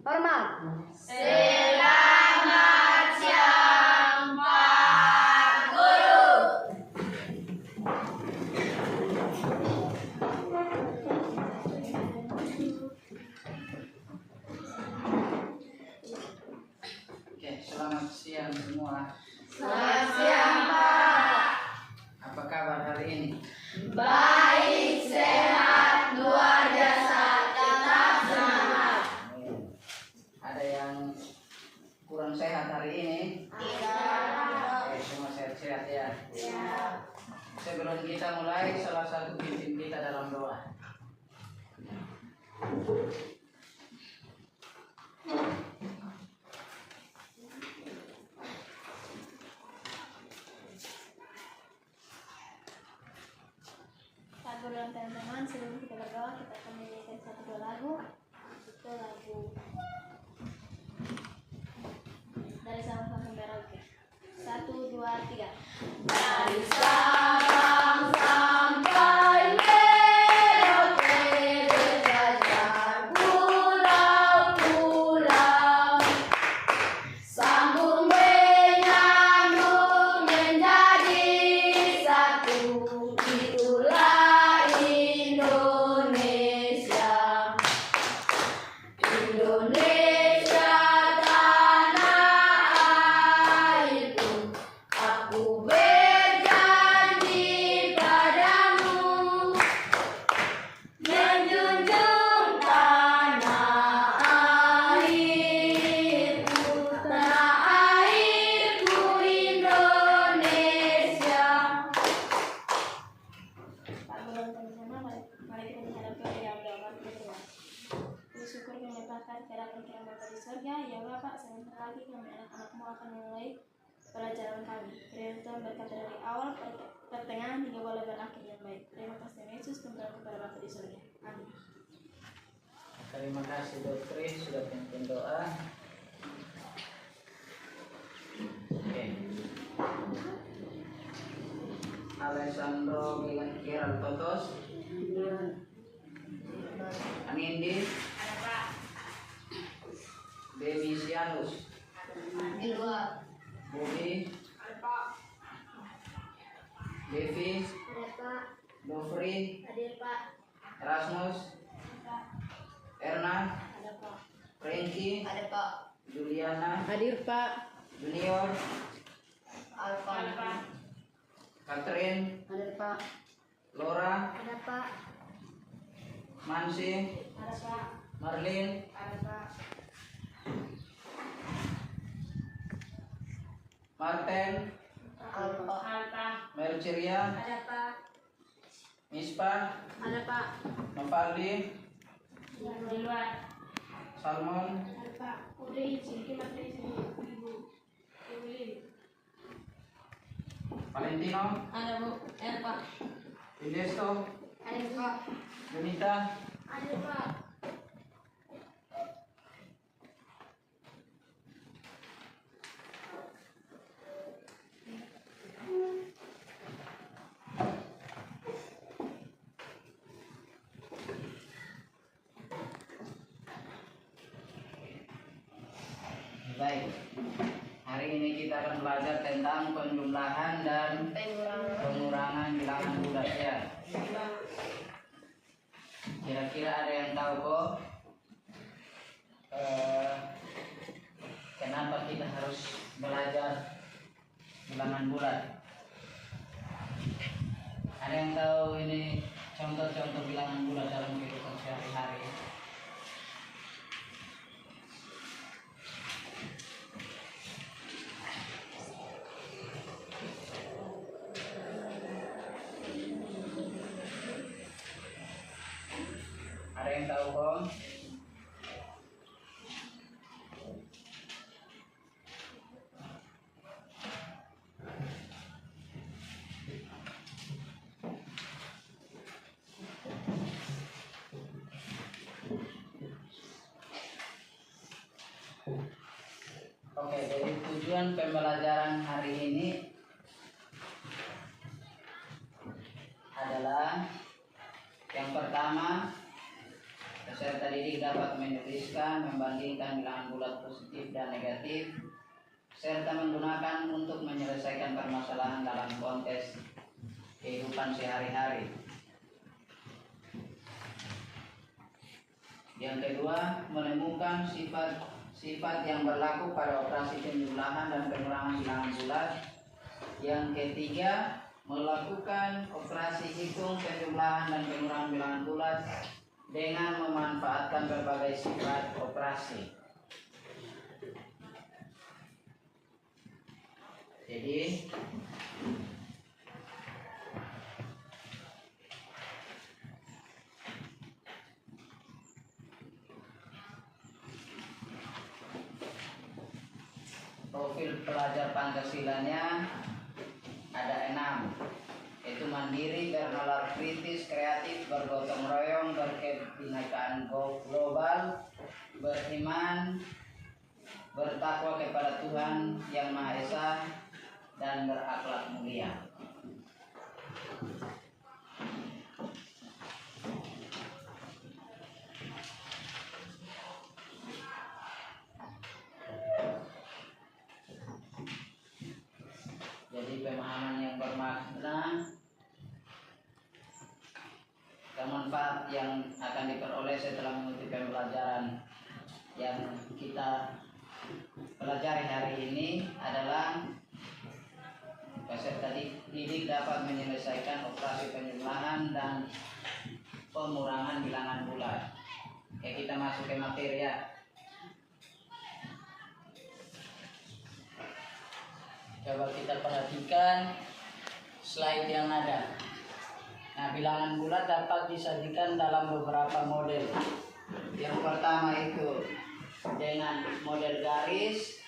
Hormat. Selamat siang Pak Guru. Oke, selamat siang semua. Selamat siang Pak. Apa kabar hari ini? Baik, sehat, luar biasa, tetap semangat. Ada yang kurang sehat hari ini? Tidak. Oke, semua sehat-sehat ya. Sebelum kita mulai, salah satu pimpin kita dalam doa. Pak Guru dan teman-teman, sebelum kita berdoa, kita akan menyanyikan satu dua lagu. Itu lagu dari Sabang Merauke. 1, 2, 3. Dari Sabang sampai Merauke, berjajar pulau-pulau, sambung menyambung menjadi satu, itulah Indonesia. Indonesia tanah airku, aku berjanji padamu, menjunjung tanah airku Indonesia. Pak Guru dan teman-teman, mari kita menghadap ke yang doa kita berdoa. Bersyukur kami limpahkan kehadiran Kirang Bapa di surga. Ya Bapak, sebentar lagi kami anak-anakmu akan memulai pelajaran kami. Kiranya Tuhan berkata dari awal, pertengahan hingga boleh berakhir yang baik. Terima kasih Yesus, kembali kepada Bapa di surga. Amin. Terima kasih Dokter sudah pimpin doa. Oke. Alessandro Giraltotos. Anindi. Baby Sianus. Bobby. Devi. Ada Pak. Dovri. Hadir Pak. Erasmus. Erna. Ada Pak. Frankie. Ada Pak. Juliana. Hadir Pak. Junior. Alfa. Catherine. Hadir Pak. Laura. Ada Pak. Mansi. Ada Pak. Marlin. Ada Pak. Martin. Alfa. Merceria. Ada Pak. Mispa. Ada Pak. Novaldi. Di luar. Salmon. Ada Pak. Udah izin, kita izin Ibu. Ibu Lili. Valentino. Ada Bu. Ada Pak. Ildesto. Ada Pak. Junita. Ada Pak. Baik. Hari ini kita akan belajar tentang penjumlahan dan pengurangan bilangan bulat ya. Kira-kira ada yang tahu kok kenapa kita harus belajar bilangan bulat? Ada yang tahu ini contoh-contoh bilangan bulat dalam kehidupan sehari-hari? Ada yang tahu kok? Oke, jadi tujuan pembelajaran hari ini adalah yang pertama Peserta didik dapat menuliskan, membandingkan bilangan bulat positif dan negatif, serta menggunakan untuk menyelesaikan permasalahan dalam konteks kehidupan sehari-hari. Yang kedua, menemukan sifat yang berlaku pada operasi penjumlahan dan pengurangan bilangan bulat. Yang ketiga, melakukan operasi hitung penjumlahan dan pengurangan bilangan bulat dengan memanfaatkan berbagai sifat operasi. Jadi profil pelajar Pancasilanya ada 6, yaitu mandiri, bernalar kritis, kreatif, bergotong royong, berkebinekaan global, beriman, bertakwa kepada Tuhan Yang Maha Esa, dan berakhlak mulia. Jadi pemahaman yang bermakna dan manfaat yang akan diperoleh setelah mengikuti pembelajaran yang kita pelajari hari ini adalah peserta didik dapat menyelesaikan operasi penjumlahan dan pengurangan bilangan bulat. Oke, kita masuk ke materi ya. Coba kita perhatikan slide yang ada. Nah, bilangan bulat dapat disajikan dalam beberapa model. Yang pertama itu dengan model garis.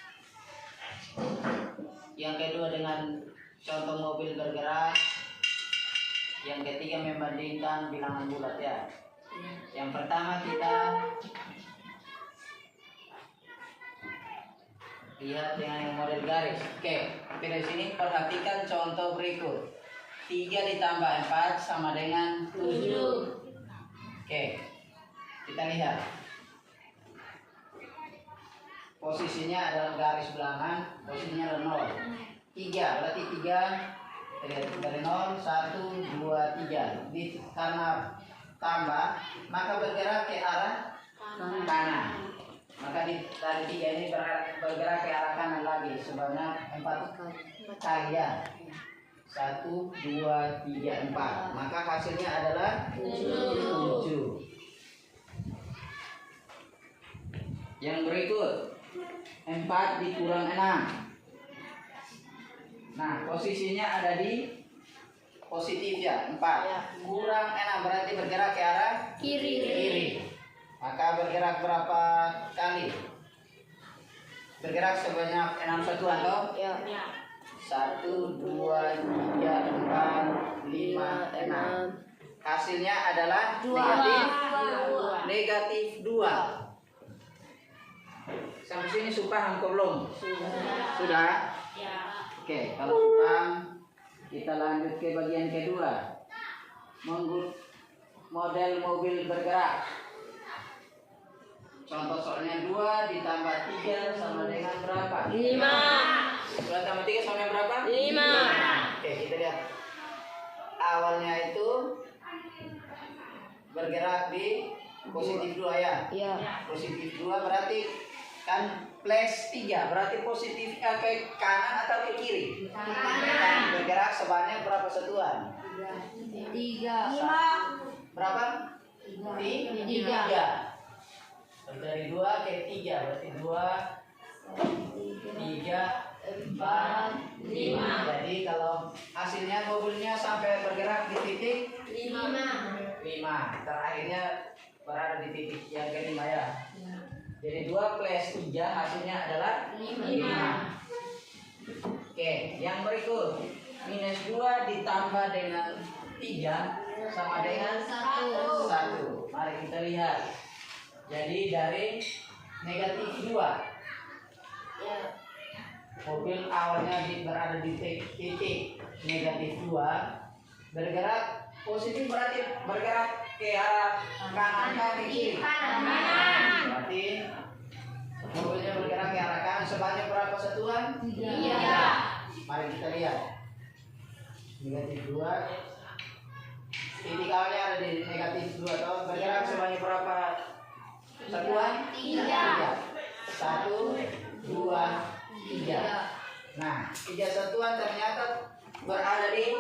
Yang kedua dengan contoh mobil bergerak. Yang ketiga membandingkan bilangan bulat ya. Yang pertama kita lihat dengan yang model garis. Oke, dari sini perhatikan contoh berikut. 3 ditambah 4 sama dengan 7. Oke, kita lihat. Posisinya adalah garis bilangan, posisinya adalah 0. 3, berarti 3 dari 0, 1, 2, 3. Karena tambah, maka bergerak ke arah kanan. Maka dari 3 ini bergerak ke arah kanan lagi sebanyak 4 kali ya. 1, 2, 3, 4. Maka hasilnya adalah 7. Yang berikut 4 dikurang 6. Nah, posisinya ada di positif ya, 4. Kurang 6 berarti bergerak ke arah kiri. Maka bergerak berapa kali? Bergerak sebanyak 6 satuan toh? Ya. 1, 2, 3, 4, 5, 6. Hasilnya adalah negatif 2. Sampai sini supah atau belum? Sudah? Ya. Oke, kalau supah kita lanjut ke bagian kedua. Model mobil bergerak. Contoh soalnya 2 ditambah 3 sama dengan berapa? 5. 2 tambah 3 sama dengan berapa? 5. Oke, kita lihat. Awalnya itu bergerak di positif 2 ya? Iya. Positif 2 berarti kan plus 3. Berarti positifnya ke kanan atau ke kiri? Kanan. Bergerak sebanyak berapa satuan? 3. Berapa? 3. Dari 2 ke 3 berarti 2, 3, 4, 5. Jadi kalau hasilnya mobilnya sampai bergerak di titik 5. Terakhirnya berada di titik yang kelima ya. Jadi 2 plus 3 hasilnya adalah 5. Oke, yang berikut minus 2 ditambah dengan 3 sama dengan 1. Mari kita lihat. Jadi dari negatif 2 mobil awalnya berada di titik negatif 2 bergerak positif berarti bergerak ke arah kanan kaki kiri. Berarti mobilnya bergerak ke arah kanan sebanyak berapa satuan? 3. Mari kita lihat. Negatif 2. Titik awalnya ada di negatif 2 atau bergerak sebanyak berapa satuan? 3. 1, 2, 3. Nah, 3 satuan ternyata berada di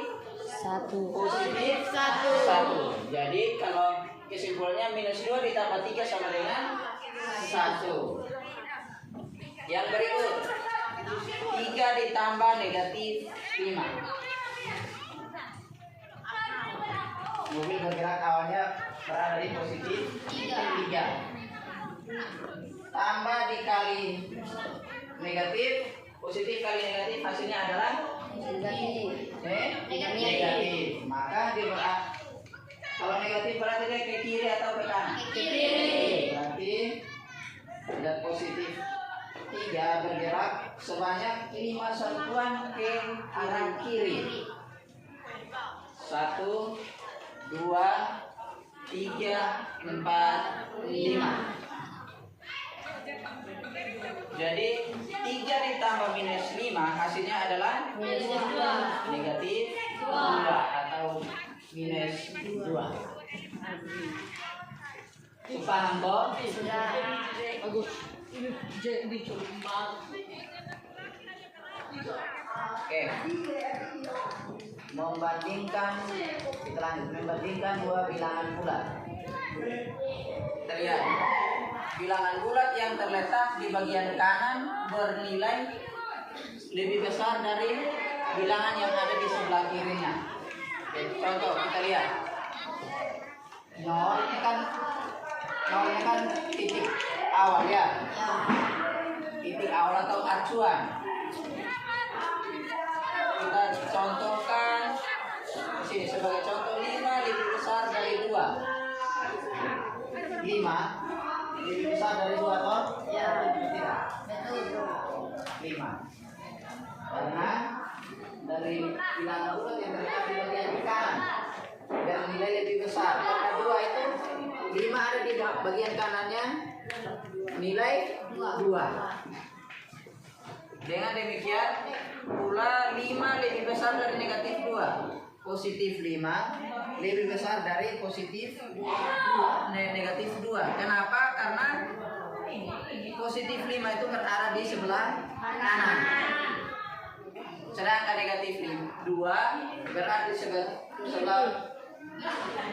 positif 1. Jadi kalau kesimpulannya minus 2 ditambah 3 sama dengan 1. Yang berikut 3 ditambah negatif 5. Mobil bergerak awalnya berada di positif 3. Tambah dikali negatif, positif kali negatif hasilnya adalah negatif. Maka dia kalau negatif berarti dia ke kiri atau ke kanan? Ke kiri. Berarti dan positif 3 bergerak sebanyak 5 satuan ke arah kiri. 1, 2, 3, 4, 5. Jadi 3 ditambah minus 5 hasilnya adalah negatif 2 atau minus 2. Paham, Bob? Oke. Membandingkan, kita lanjut. Membandingkan dua bilangan bulat. Kita lihat. Bilangan bulat yang terletak di bagian kanan bernilai lebih besar dari bilangan yang ada di sebelah kirinya. Oke, contoh kita lihat. 0 ini kan titik awal ya. Titik awal atau acuan. Kita contohkan di sini sebagai contoh 5 lebih besar dari 2. 5 lebih besar dari 2 toh? Ya, tidak. Betul. 5. Karena dari bilangan bulat yang terletak di bagian kanan dan nilai lebih besar. Karena 2 itu 5 ada di bagian kanannya, nilai 2. Dengan demikian pula 5 lebih besar dari negatif 2. Positif 5 lebih besar dari positif negatif 2. Kenapa? Karena positif 5 itu berada di sebelah kanan. Sedangkan negatif 2 berada di sebelah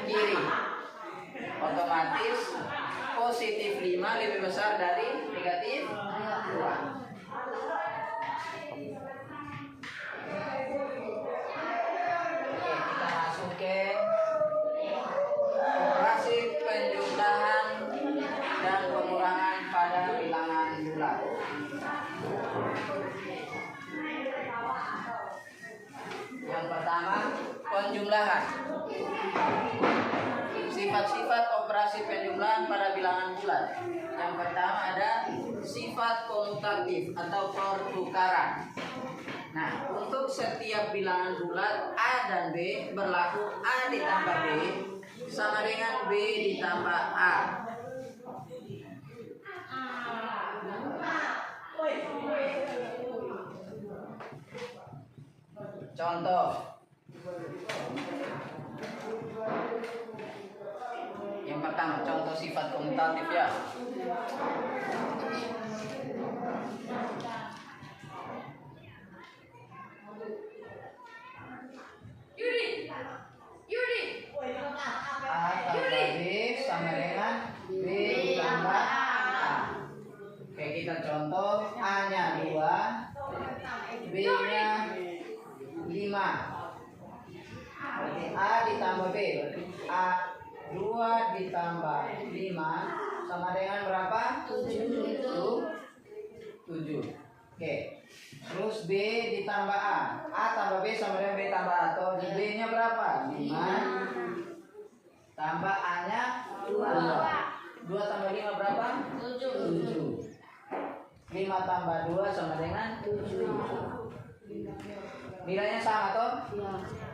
kiri. Otomatis positif 5 lebih besar dari negatif 2. Operasi penjumlahan dan pengurangan pada bilangan bulat. Yang pertama, penjumlahan. Sifat-sifat operasi penjumlahan pada bilangan bulat. Yang pertama ada sifat komutatif atau pertukaran. Nah, untuk setiap bilangan bulat A dan B berlaku A ditambah B sama dengan B ditambah A. Contoh. Yang pertama, contoh sifat komutatif ya. A tambah B sama dengan B ditambah A. Oke, kita contoh A-nya 2, B-nya 5. Berarti A ditambah B, berarti A 2 ditambah 5 sama dengan berapa? 7. Oke. Terus B ditambah A. A tambah B sama dengan B tambah A. Atau B-nya berapa? 5. Tambah A-nya 2. 2 tambah 5 berapa? 7. 5 tambah 2 sama dengan 7. Nilainya sama toh?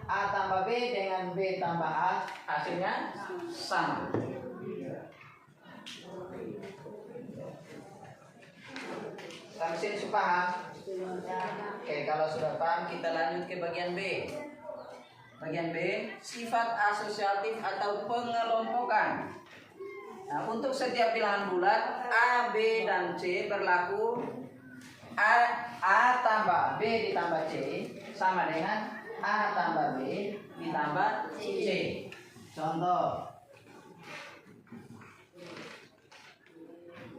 A tambah B dengan B tambah A, hasilnya sama. Sampai sini sudah paham? Oke, kalau sudah paham kita lanjut ke bagian B. Bagian B, sifat asosiatif atau pengelompokan. Nah, untuk setiap bilangan bulat A, B, dan C berlaku A tambah B ditambah C sama dengan A tambah B ditambah C. Contoh,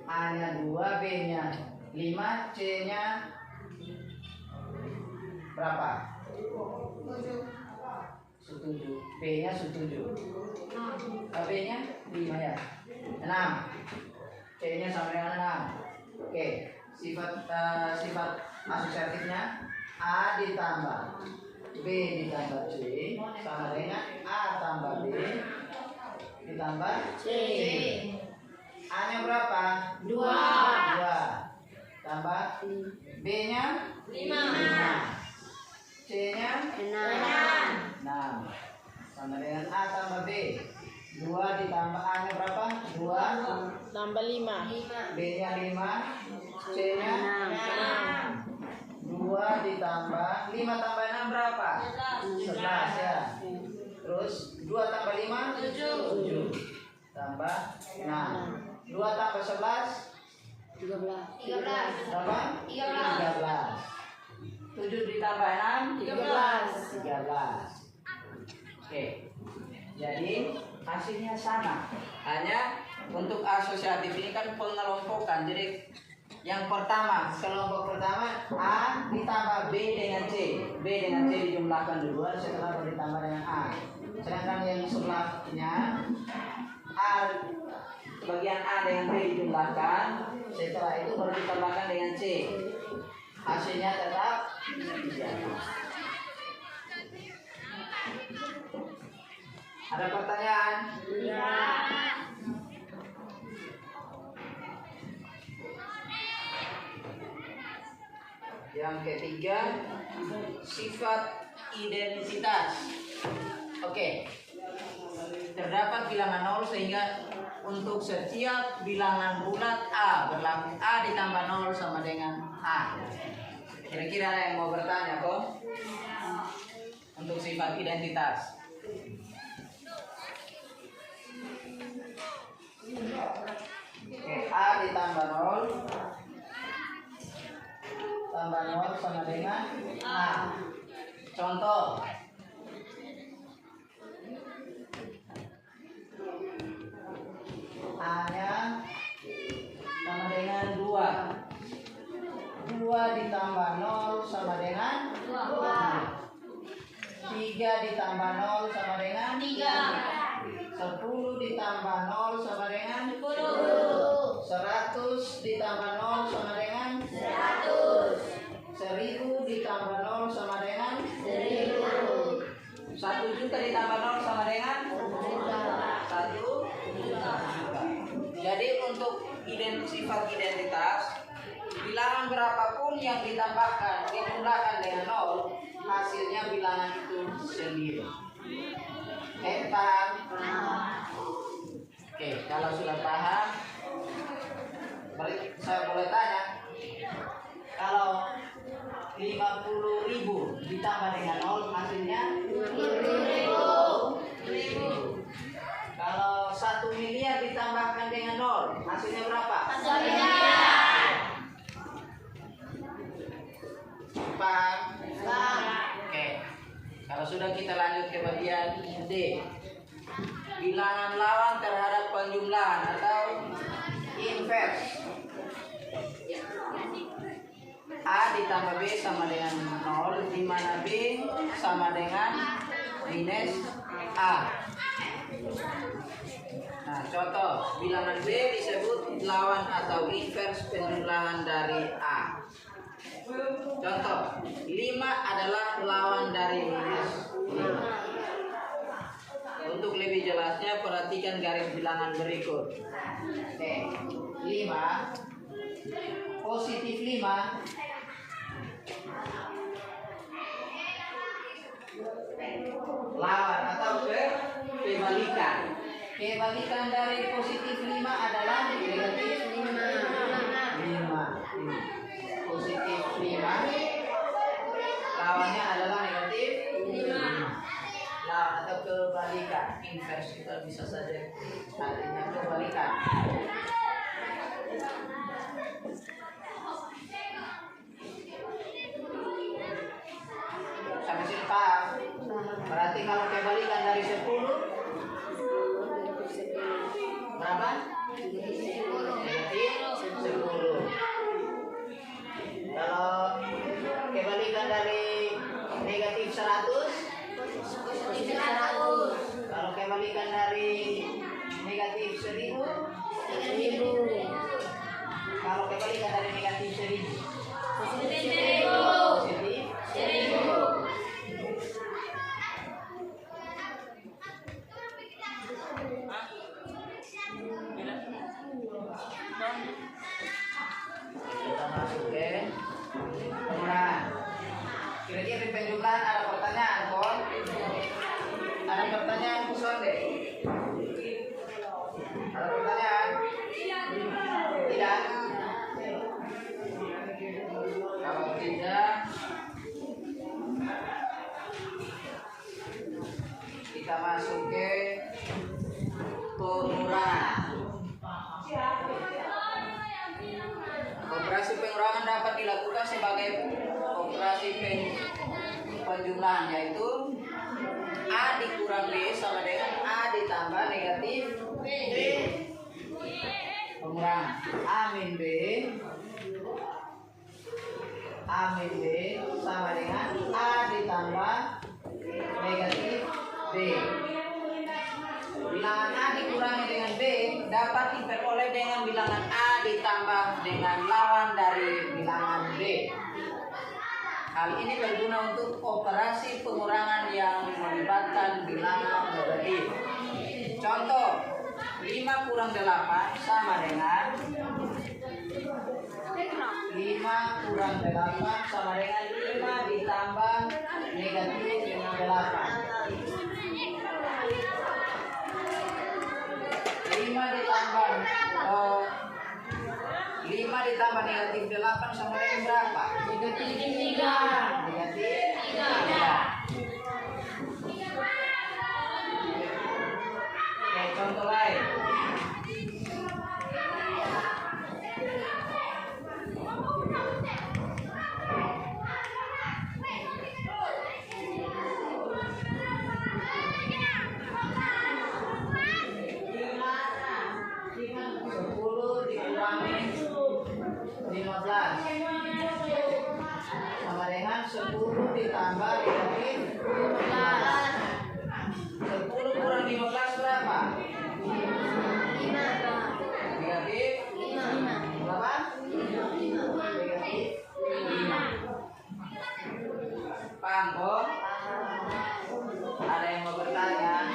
A-nya 2, B-nya 5, C-nya berapa? 7. B-nya 7. B-nya 5 ya. 6. C-nya sama dengan 6. Oke, sifat asosiatifnya A ditambah B ditambah C sama dengan A tambah B ditambah C. A-nya berapa? 2. Tambah B-nya 5. C-nya 6. Sama dengan A tambah B. 2 ditambah A-nya berapa? 2 tambah 5. B-nya 5. C-nya 6. 2 ditambah 5 tambah 6 berapa? 11 ya. Terus 2 tambah 5? 7. Tambah 6. 2 tambah 11? 13. Berapa? 13. 7 ditambah 6? 13. Oke. Jadi hasilnya sama. Hanya untuk asosiatif ini kan pengelompokan. Jadi yang pertama, kelompok pertama A ditambah B dengan C. B dengan C dijumlahkan duluan setelah ditambah dengan A. Sedangkan yang sebelahnya A bagian A dengan B dijumlahkan, setelah itu baru ditambahkan dengan C. Hasilnya tetap 3. Ada pertanyaan? Iya. Yang ketiga, sifat identitas. Oke. Terdapat bilangan 0 sehingga untuk setiap bilangan bulat A berlaku A ditambah 0 sama dengan A. Kira-kira ada yang mau bertanya kok? Untuk sifat identitas. Oke, A ditambah 0 tambah 0 sama dengan A. Contoh, A-nya sama dengan 2. 2 ditambah 0 sama dengan 3 ditambah 0 sama dengan 10 ditambah 0 sama dengan 100 ditambah 0 sama dengan 1000 ditambah 0 sama dengan 1 juta ditambah 0 sama dengan 1 juta. Jadi untuk sifat identitas, bilangan berapapun yang ditambahkan, dijumlahkan dengan 0, hasilnya bilangan itu sendiri. Paham? Oke, kalau sudah paham, saya boleh tanya, kalau 50.000 ditambah dengan 0 hasilnya 20.000. Kalau 1 miliar ditambahkan dengan 0 hasilnya berapa? 1 miliar. Paham? Oke. Kalau sudah kita lanjut ke bagian D. Bilangan lawan terhadap penjumlahan atau inverse. A ditambah B sama dengan 0, di mana B sama dengan minus A. Nah, contoh, bilangan B disebut lawan atau inverse penjumlahan dari A. Contoh, 5 adalah lawan dari minus 5. Untuk lebih jelasnya, perhatikan garis bilangan berikut. Oke, 5 positif 5 lawan atau kebalikan. Kebalikan dari positif 5 adalah negatif 5. Positif 5 lawannya adalah negatif 5. Lawan atau kebalikan, inverse kita bisa saja artinya kebalikan. Sampai sini paham? Berarti kalau kebalikan dari 10 berapa? Negatif 10. Kalau kebalikan dari negatif 100, kalau kebalikan dari negatif 1000, kalau kebalikan dari negatif 1000, positif 1000. Kita masuk ke penggunaan. Kira-kira di penjumlahan ada pertanyaan, Kon? Ada pertanyaan, Kusonde? Ada pertanyaan? Tidak? Kalau tidak, kita masuk ke pengurangan. Operasi pengurangan dapat dilakukan sebagai operasi penjumlahan, yaitu A dikurang B sama dengan A ditambah negatif B. Pengurangan A min B sama dengan A ditambah negatif B. Bilangan A dikurangi dengan B dapat diperoleh dengan bilangan A ditambah dengan lawan dari bilangan B. Hal ini berguna untuk operasi pengurangan yang melibatkan bilangan negatif. Contoh, 5 kurang 8 sama dengan 5 kurang 8 sama dengan 5 ditambah negatif 8. 5 ditambah negatif 8 sama dengan berapa? Negatif 3. Negatif 3. Oke, contoh lain. Sama dengan 10 ditambah negatif 15. 10 kurang 15 berapa? 5. Negatif 5. Berapa? Negatif 5. Paham kok? Ada yang mau bertanya?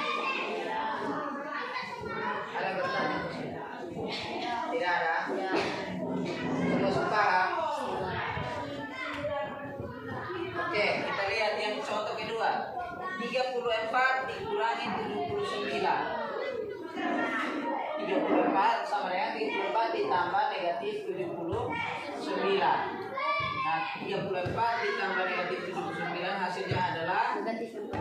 Ada yang bertanya? Tidak ada? Semua sudah paham? Oke, kita lihat yang contoh kedua. 34 dikurangi 79. 34 sama dengan 34 ditambah negatif 79. Nah, 34 ditambah negatif 79 hasilnya adalah negatif 45.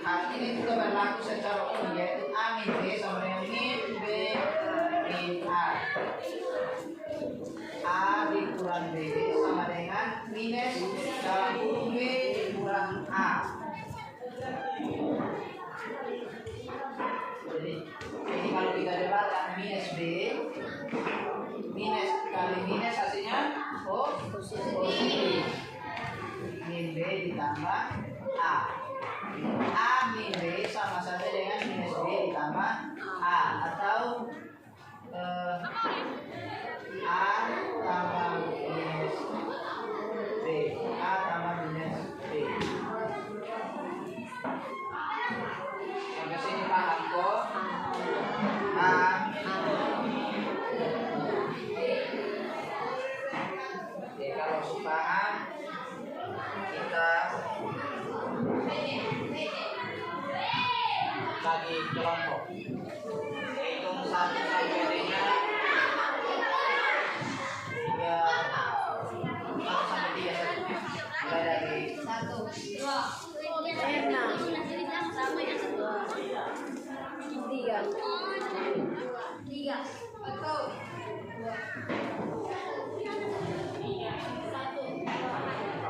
Hal ini juga berlaku secara umum, yaitu A min B sama dengan min B min A. A dikurang B sama dengan minus dalam kurung B dikurang A. Jadi kalau kita debatkan minus B, minus kali minus hasilnya positif. Min B ditambah A. A min B sama saja dengan minus B ditambah A, atau A tambah minus B, A tambah minus B. Sampai sini paham kok? bagi kelompok. Hitung 1 sampai dengan 3, 1 sampai 3 saja. Mulai dari 1, 2, 3.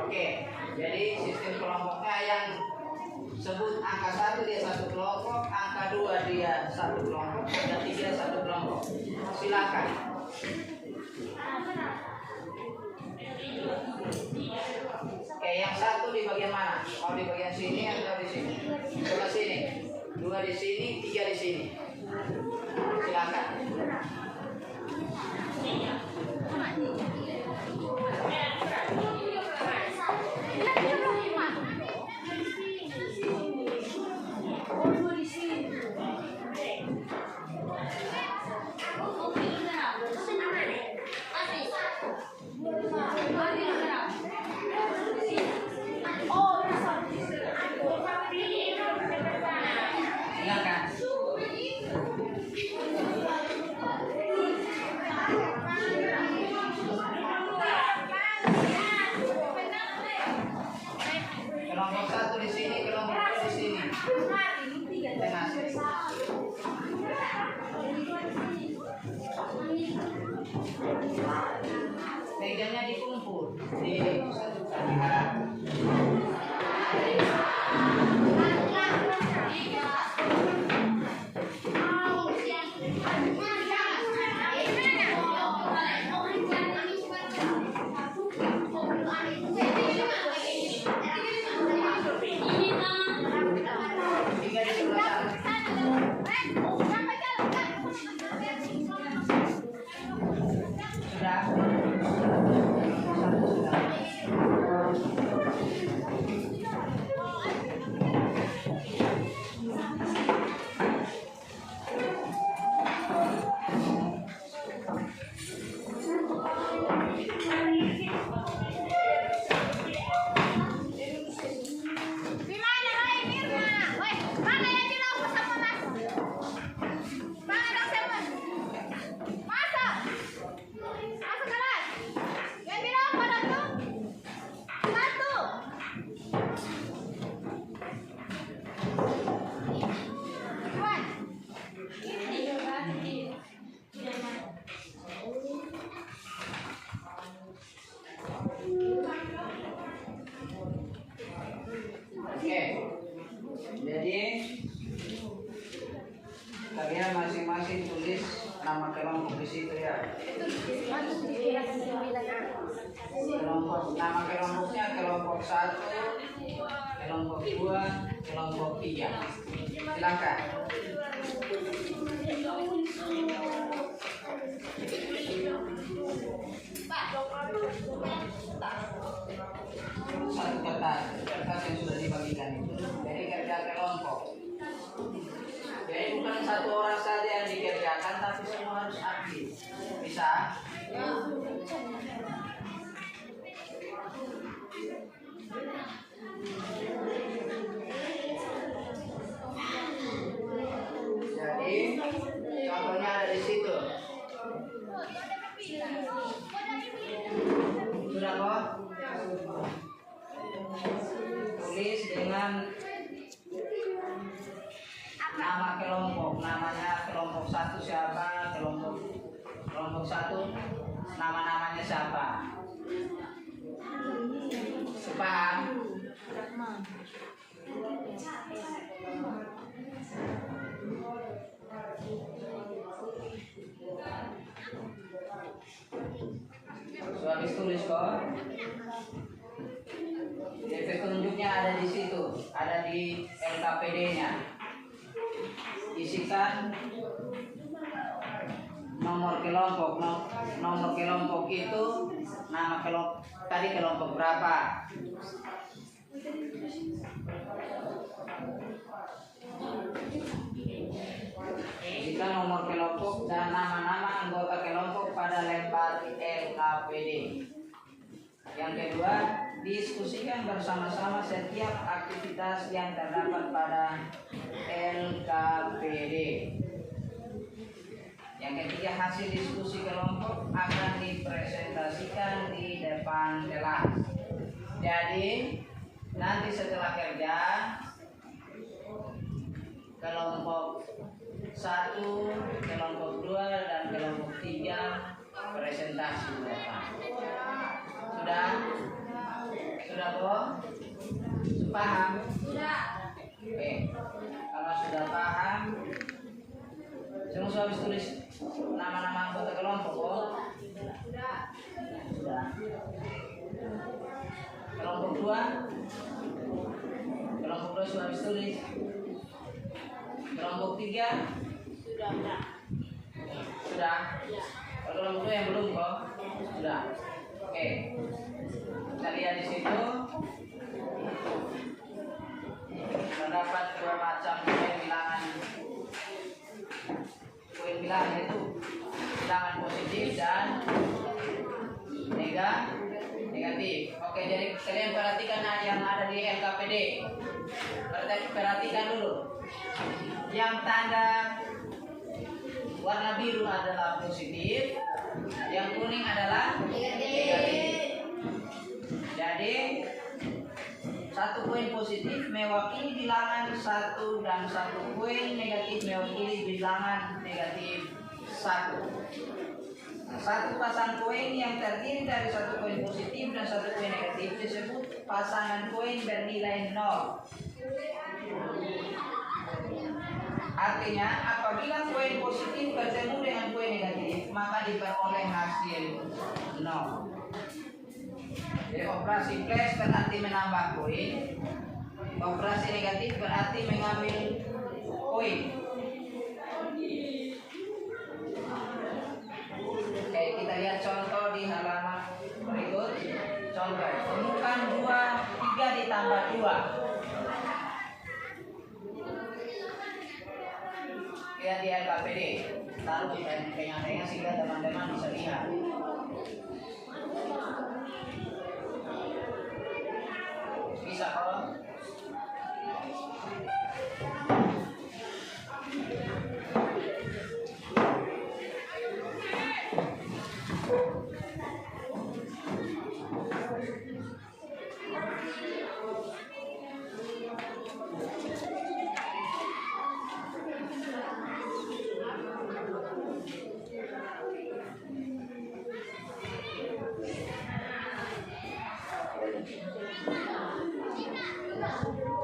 Oke, jadi sistem kelompoknya yang sebut angka 1 dia satu kelompok, angka 2 dia satu kelompok, angka 3 satu kelompok. Silakan. Oke, yang satu di bagian mana? Mau di bagian sini atau di sini? Coba sini. 2 di sini, 3 di sini. Silakan. Silakan. Kelompok 1 di sini, kelompok 2 di sini. Tengah sini. Mejanya dikumpul, disatukan. Tiga di sebelah sana. Sudah. Satu sudah. Oke, jadi kalian masing-masing tulis nama kelompok di situ ya. Nama kelompoknya kelompok 1, kelompok 2, kelompok 3. Silakan. Satu kertas yang sudah dibagikan itu. Jadi kerja kelompok. Jadi bukan satu orang saja yang dikerjakan, tapi semua harus aktif. Bisa? Jadi contohnya ada di situ. Sudah kok? Tulis dengan nama kelompok, namanya kelompok 1 siapa, kelompok 1 nama-namanya siapa. Sepaham? Sudah habis tulis kok? Petunjuknya ada di situ, ada di LKPD-nya. Isikan nomor kelompok, nomor kelompok itu nama kelompok tadi kelompok berapa. Isikan nomor kelompok dan nama-nama anggota kelompok pada lembar LKPD. Yang kedua, Diskusikan bersama-sama setiap aktivitas yang terdapat pada LKPD. Yang ketiga, hasil diskusi kelompok akan dipresentasikan di depan kelas. Jadi nanti setelah kerja, kelompok 1, kelompok 2, dan kelompok 3 presentasi di depan. Sudah? Sudah kok? Paham? Sudah. Oke. Kalau sudah paham, semua habis tulis nama-nama anggota kelompok kok? Sudah. Sudah. Kelompok 2? Kelompok 2 sudah habis tulis. Kelompok 3? Sudah. Sudah. Ya. Kalau kelompok 2 yang belum kok? Sudah. Oke. Kita lihat di situ. Terdapat 2 macam poin bilangan. Poin bilangan itu bilangan positif dan negatif. Oke, jadi kalian perhatikan yang ada di LKPD. Perhatikan dulu. Yang tanda warna biru adalah positif, yang kuning adalah negatif. Jadi 1 poin positif mewakili bilangan 1 dan 1 poin negatif mewakili bilangan negatif 1. Nah, 1 pasang poin yang terdiri dari 1 poin positif dan 1 poin negatif disebut pasangan poin bernilai 0. Artinya, apabila poin positif bertemu dengan poin negatif, maka diperoleh hasil 0. Jadi operasi plus berarti menambah poin, operasi negatif berarti mengambil poin. Oke, kita lihat contoh di halaman berikut. Contoh, temukan 3 ditambah 2. Lihat di LKPD, taruh di tengah-tengah sehingga teman-teman bisa lihat. Bisa kok?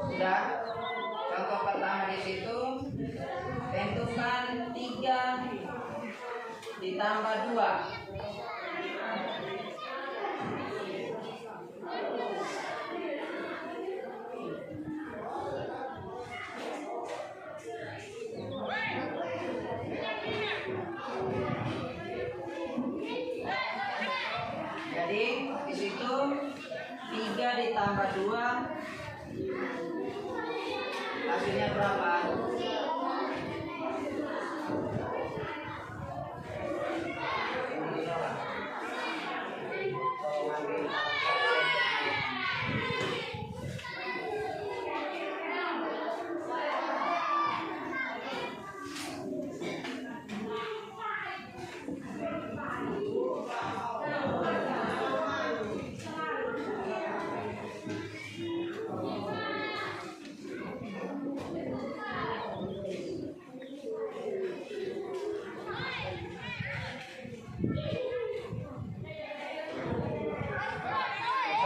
Sudah. Contoh pertama di situ, tentukan 3 ditambah 2. Jadi di situ 3 ditambah 2 hasilnya berapa?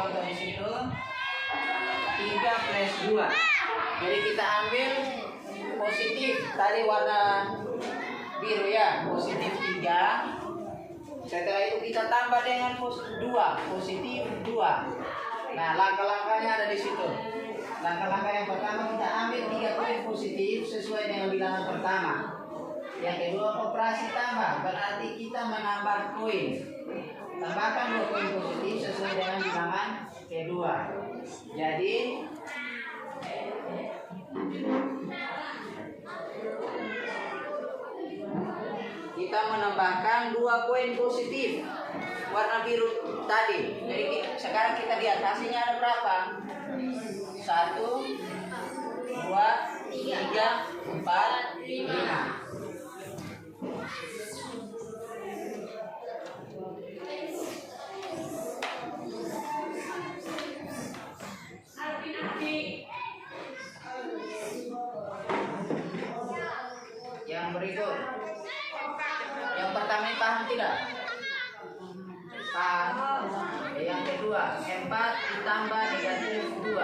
Contoh di situ 3 plus 2. Jadi kita ambil positif tadi warna biru ya, positif 3. Setelah itu kita tambah dengan 2, positif 2. Nah, langkah-langkahnya ada di situ. Langkah-langkah yang pertama kita ambil 3 poin positif sesuai dengan bilangan pertama. Yang kedua operasi tambah, berarti kita menambah poin. Tambahkan 2 poin positif sesuai dengan bilangan kedua. Jadi kita menambahkan 2 poin positif warna biru tadi. Jadi sekarang kita lihat hasilnya ada berapa? 1, 2, 3, 4, 5. Yang berikut, yang pertama ini paham tidak? Paham. Yang kedua, 4 ditambah negatif 2.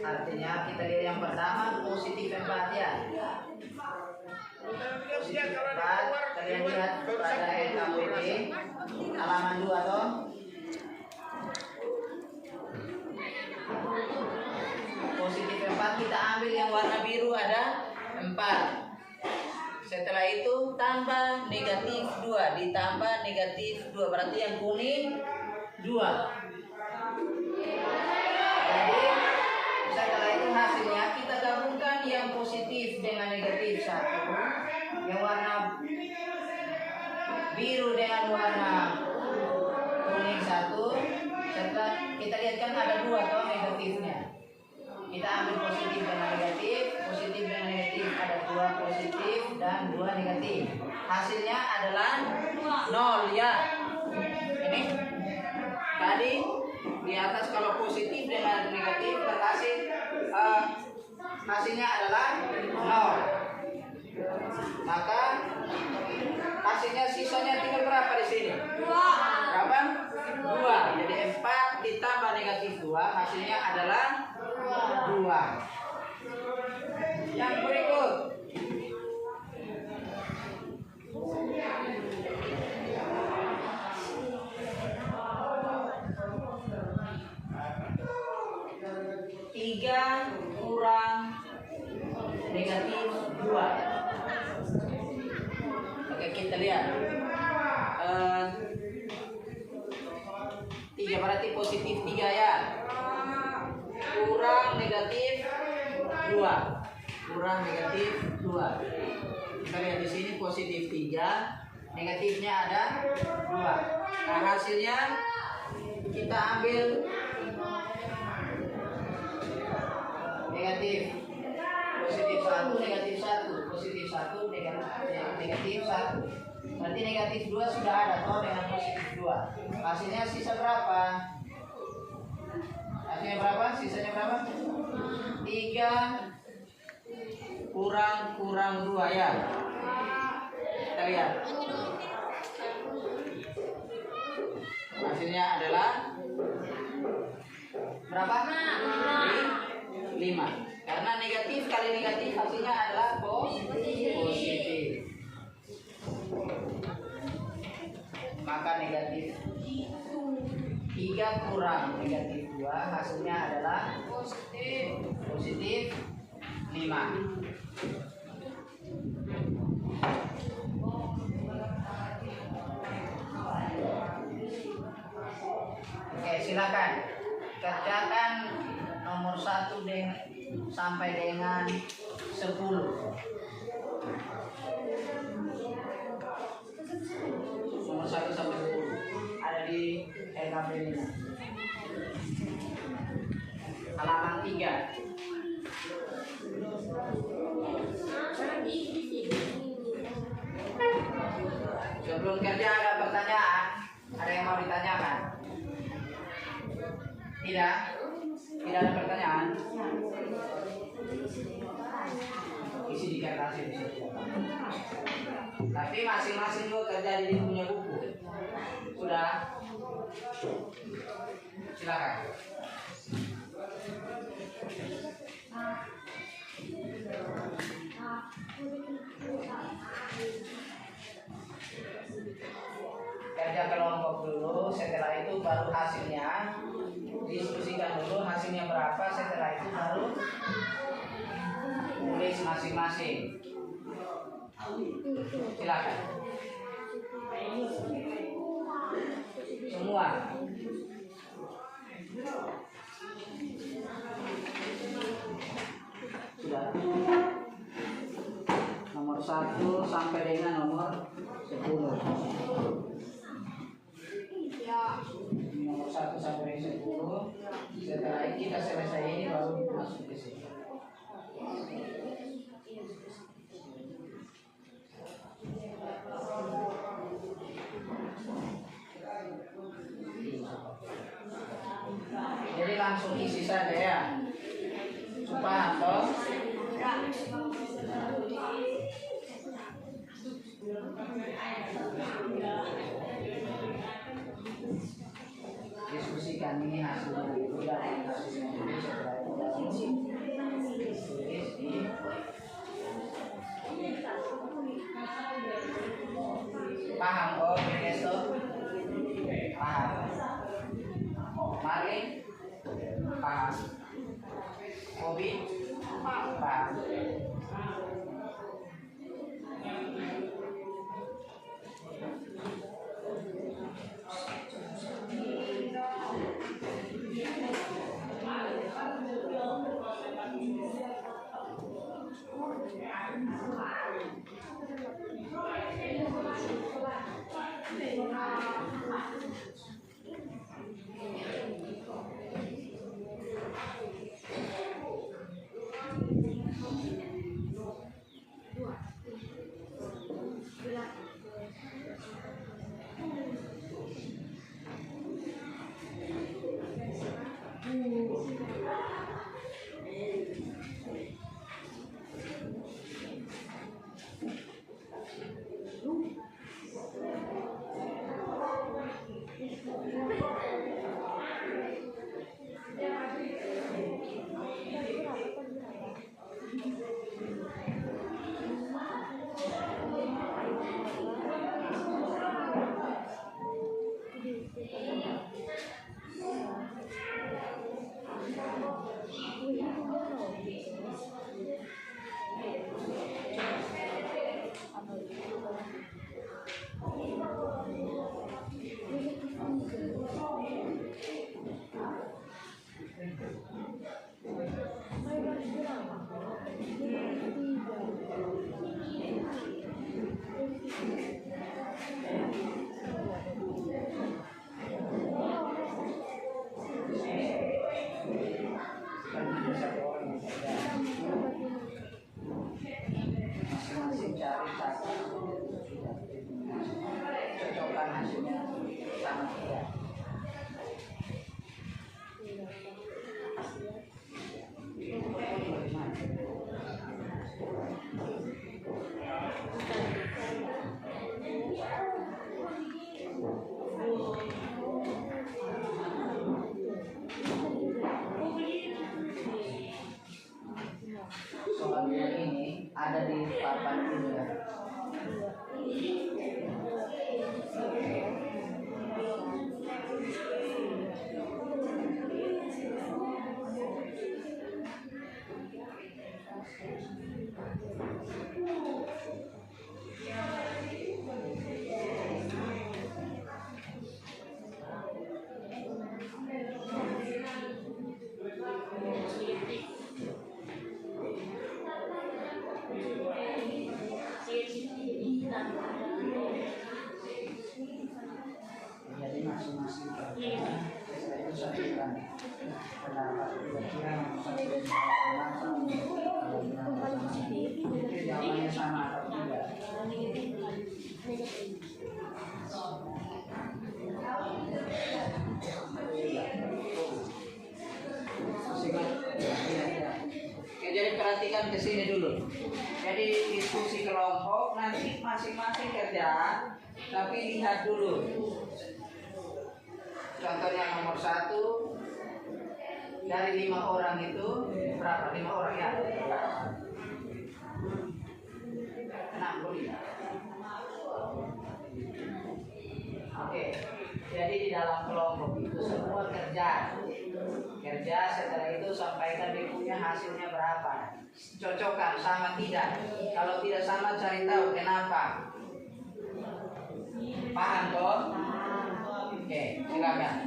Artinya kita lihat yang pertama positif 4 ya. Positif 4, kalian lihat pada NKPD halaman 2 toh. Positif 4 kita ambil yang warna biru ada 4. Setelah itu tambah negatif 2 ditambah negatif 2, berarti yang kuning 2. Jadi setelah itu hasilnya kita gabungkan yang positif dengan negatif 1, yang warna biru dengan warna kuning 1. Setelah kita lihat kan ada 2 toh negatifnya. Kita ambil positif dengan negatif ada 2 positif dan 2 negatif. Hasilnya adalah 0 ya. Ini tadi di atas kalau positif dengan negatif berhasil hasilnya adalah 0. Maka hasilnya sisanya tinggal berapa di sini? 2. Berapa? 2. Jadi 4 ditambah negatif 2 hasilnya adalah 2. Yang berikut, tiga kurang negatif 2. Oke, kita lihat. 3 berarti positif 3 ya. Kurang negatif 2. Kurang negatif 2. Kita lihat di sini positif 3, negatifnya ada 2. Nah, hasilnya kita ambil negatif. Positif 1, negatif 1, positif 1, negatif 1. Berarti negatif 2 sudah ada toh dengan positif 2. Hasilnya sisa berapa? Hasilnya berapa? Sisanya berapa? 3 kurang 2 ya. Kita lihat. Hasilnya adalah berapa? 5. Karena negatif kali negatif hasilnya adalah positif. Maka negatif 3 kurang negatif 2 hasilnya adalah positif 5. Oke, silakan kerjakan nomor 1 sampai dengan 10. Nomor 1 sampai 10 ada di LKP ini. Halaman 3. Sebelum kerja ada pertanyaan? Ada yang mau ditanyakan? Tidak? Tidak ada pertanyaan? Isi di kertas ini. Tapi masing-masing juga kerja di punya buku. Sudah? Silakan. Kerja kelompok dulu, setelah itu baru hasilnya diskusikan dulu hasilnya berapa, setelah itu baru tulis masing-masing. Silakan. Semua. Sudah. Nomor 1 sampai dengan nomor 10. Ya. Nomor 1 sampai 10. Setelah kita selesai ini baru masuk ke sini. Jadi langsung isi saja ya. Paham toh? Diskusikan ini hasilnya dulu dan hasilnya dulu setelah itu baru tulis di paham kok Ernesto? Paham? Mari paham? Hobi? Paham? Masing-masing cari satu, cocokkan hasilnya sama tidak. Soalnya ini ada di papan juga. Jadi masing-masing saya itu sampaikan pendapat kira-kira jawabannya sama atau tidak. Oke, jadi perhatikan ke sini dulu. Jadi diskusi kelompok nanti masing-masing kerja, tapi lihat dulu. Contohnya nomor 1 dari 5 orang itu berapa? 5 orang ya? 65. Oke, jadi di dalam kelompok itu semua kerja. Setelah itu sampaikan dia punya hasilnya berapa. Cocokkan sama tidak. Kalau tidak sama cari tahu kenapa. Paham toh? Oke, silakan.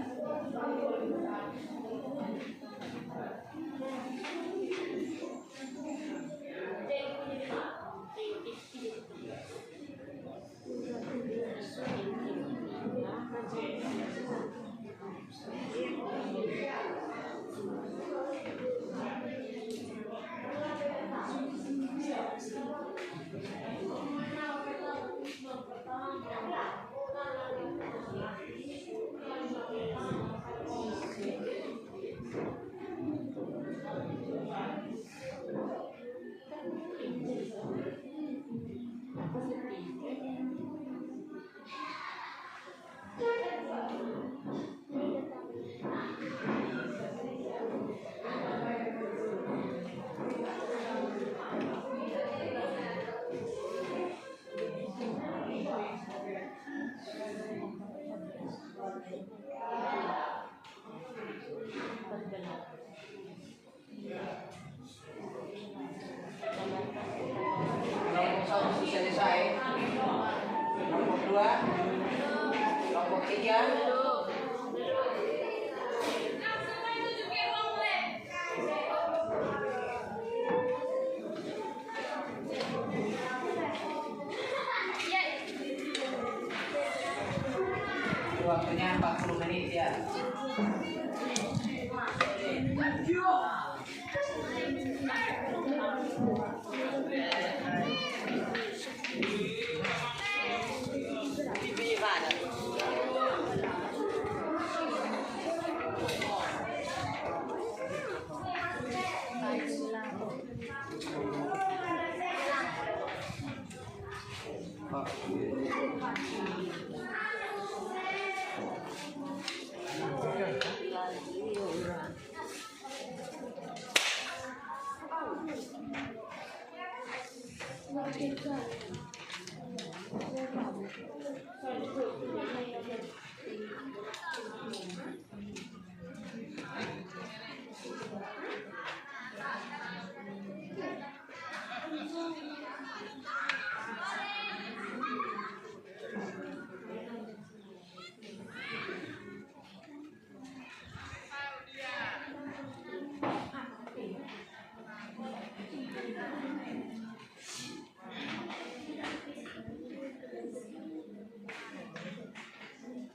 waktunya 40 menit ya.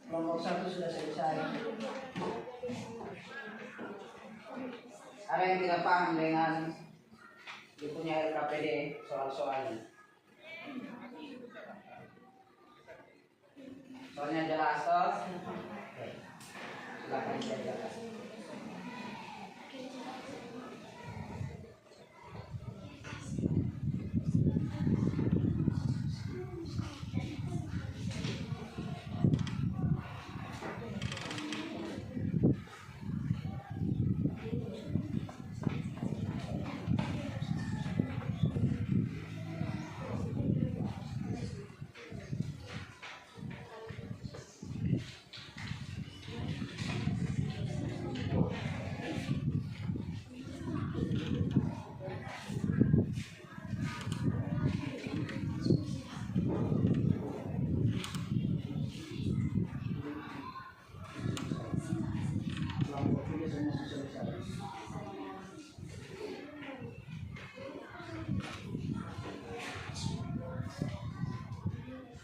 Kelompok 1 sudah selesai. Ada yang tidak paham dengan dipunya LKPD soal-soalnya? Soalnya jelas toh? Oke. Silakan diajarkan.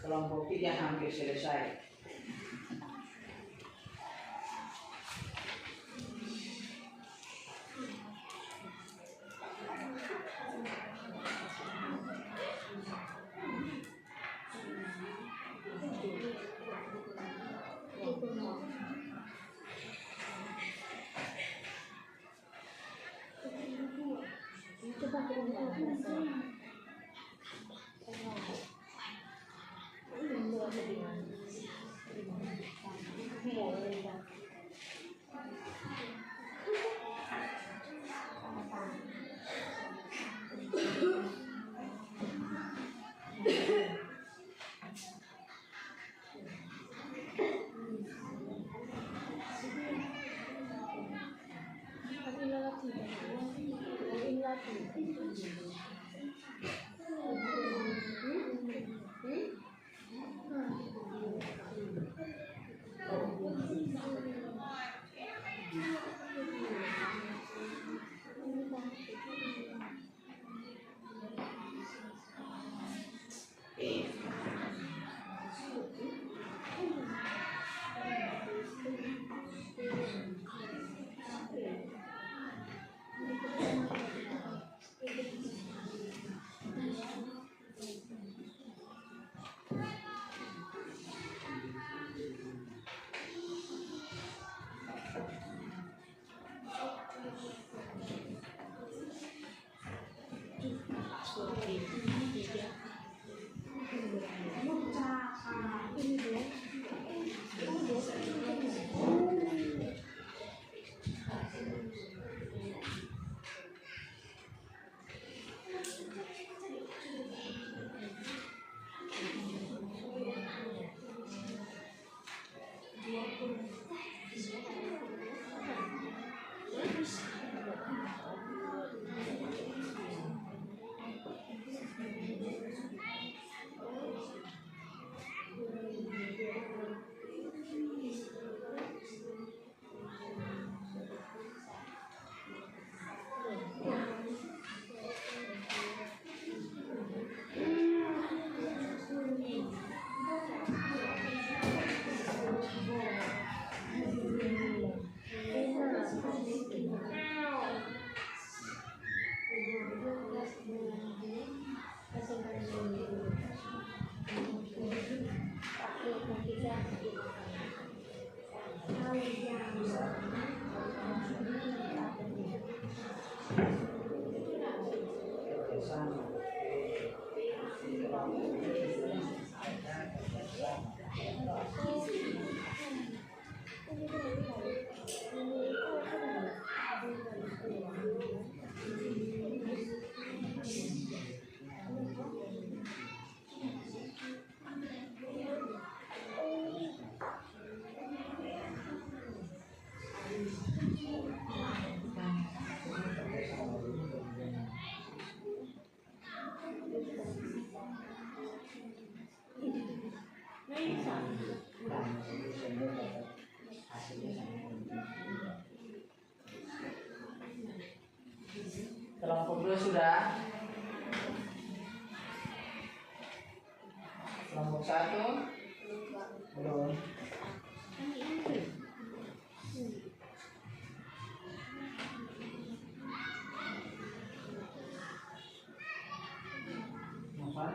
Kelompok 3 hampir selesai. Kelompok 2 sudah. Kelompok 1 belum. Apa?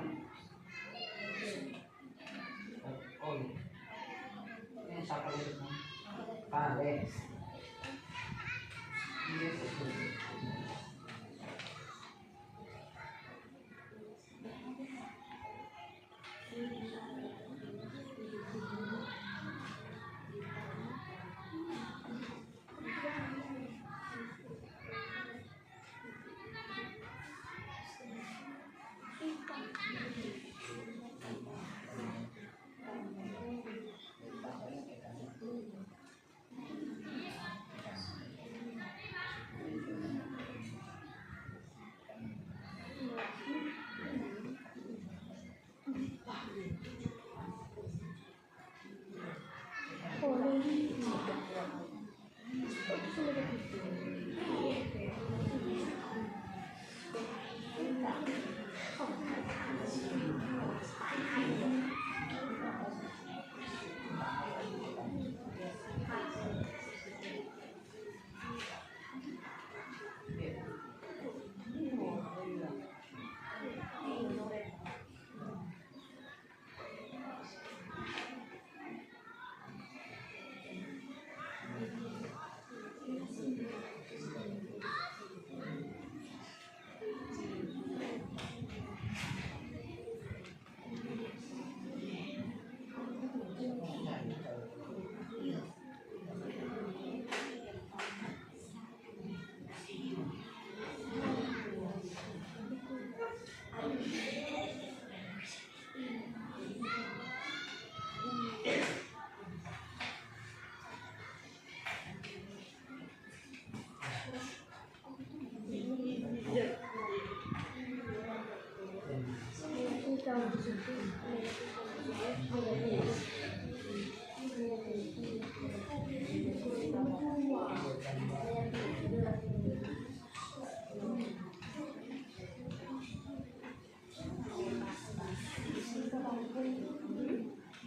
Oh, ini siapa itu? Kale.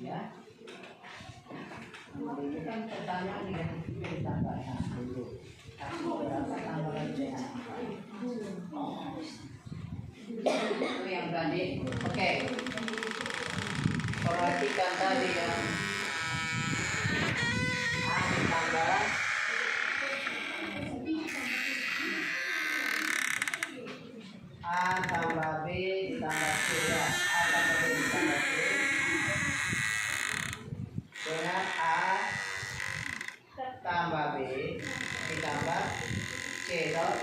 Ya. Ini kan pertanyaan negatif ditambahkan dulu. Berapa tambah lagi? Itu yang tadi. Oke. Perhatikan tadi yang A ditambah A tambah B ditambah C ya. A tambah B ditambah C dengan A tambah B ditambah C dot.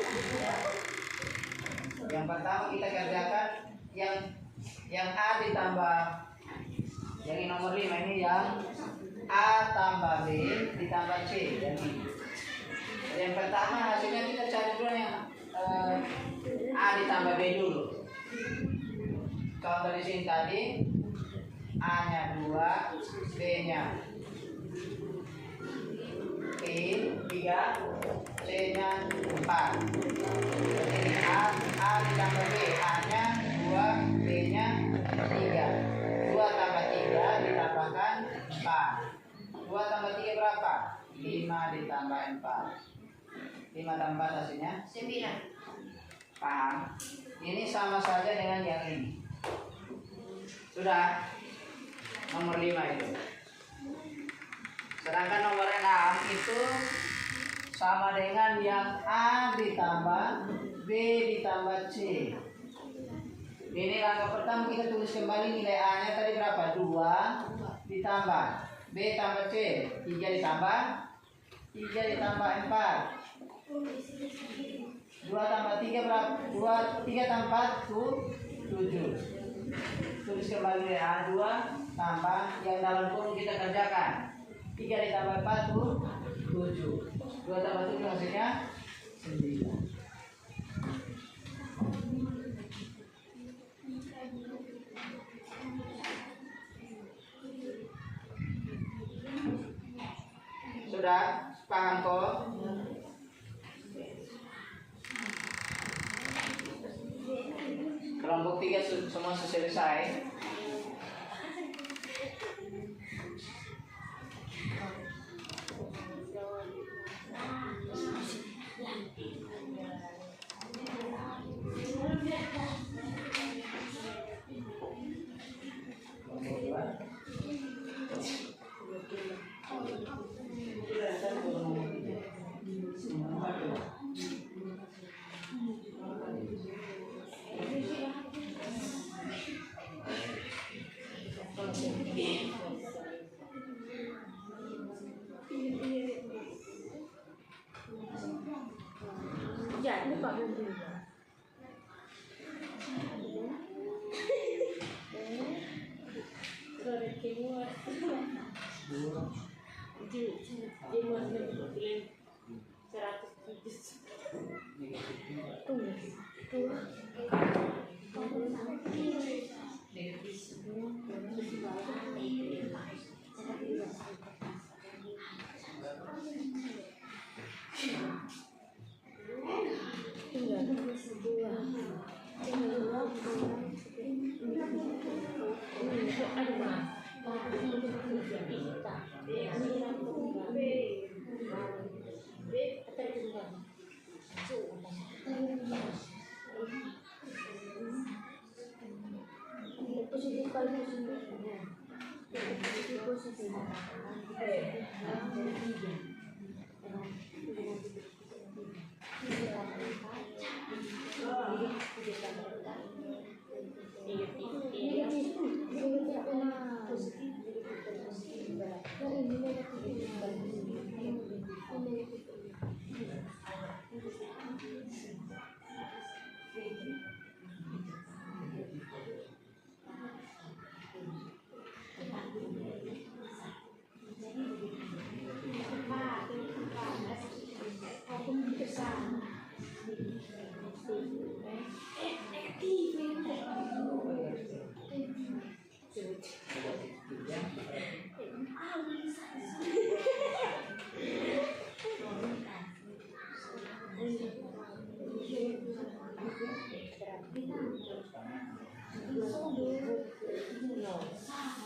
Yang pertama kita kerjakan yang A ditambah yang ini nomor 5 ini yang A tambah B ditambah C yang ini. Yang pertama hasilnya kita cari dulu yang A ditambah B dulu. Kalau dari sini tadi A nya 2, B nya 3, C nya 4. Jadi A ditambah B, A nya 2, B nya 3. 2 tambah 3 ditambahkan 4. 2 tambah 3 berapa? 5 ditambah 4. 5 tambah hasilnya 9. Paham? Ini sama saja dengan yang ini. Sudah? Nomor 5 itu. Sedangkan nomor 6 itu sama dengan yang A ditambah B ditambah C. Ini langkah pertama kita tulis kembali nilai A-nya tadi berapa? 2 ditambah B tambah C, 3 ditambah 4. 2 tambah 3 berapa? 3 tambah 7. Tulis kembali nilai A 2 tambah yang dalam kurung kita kerjakan. 3 ditambah 4 7. 2 tambah 7 hasilnya 9. Sudah paham kok? Kelompok 3 semua selesai.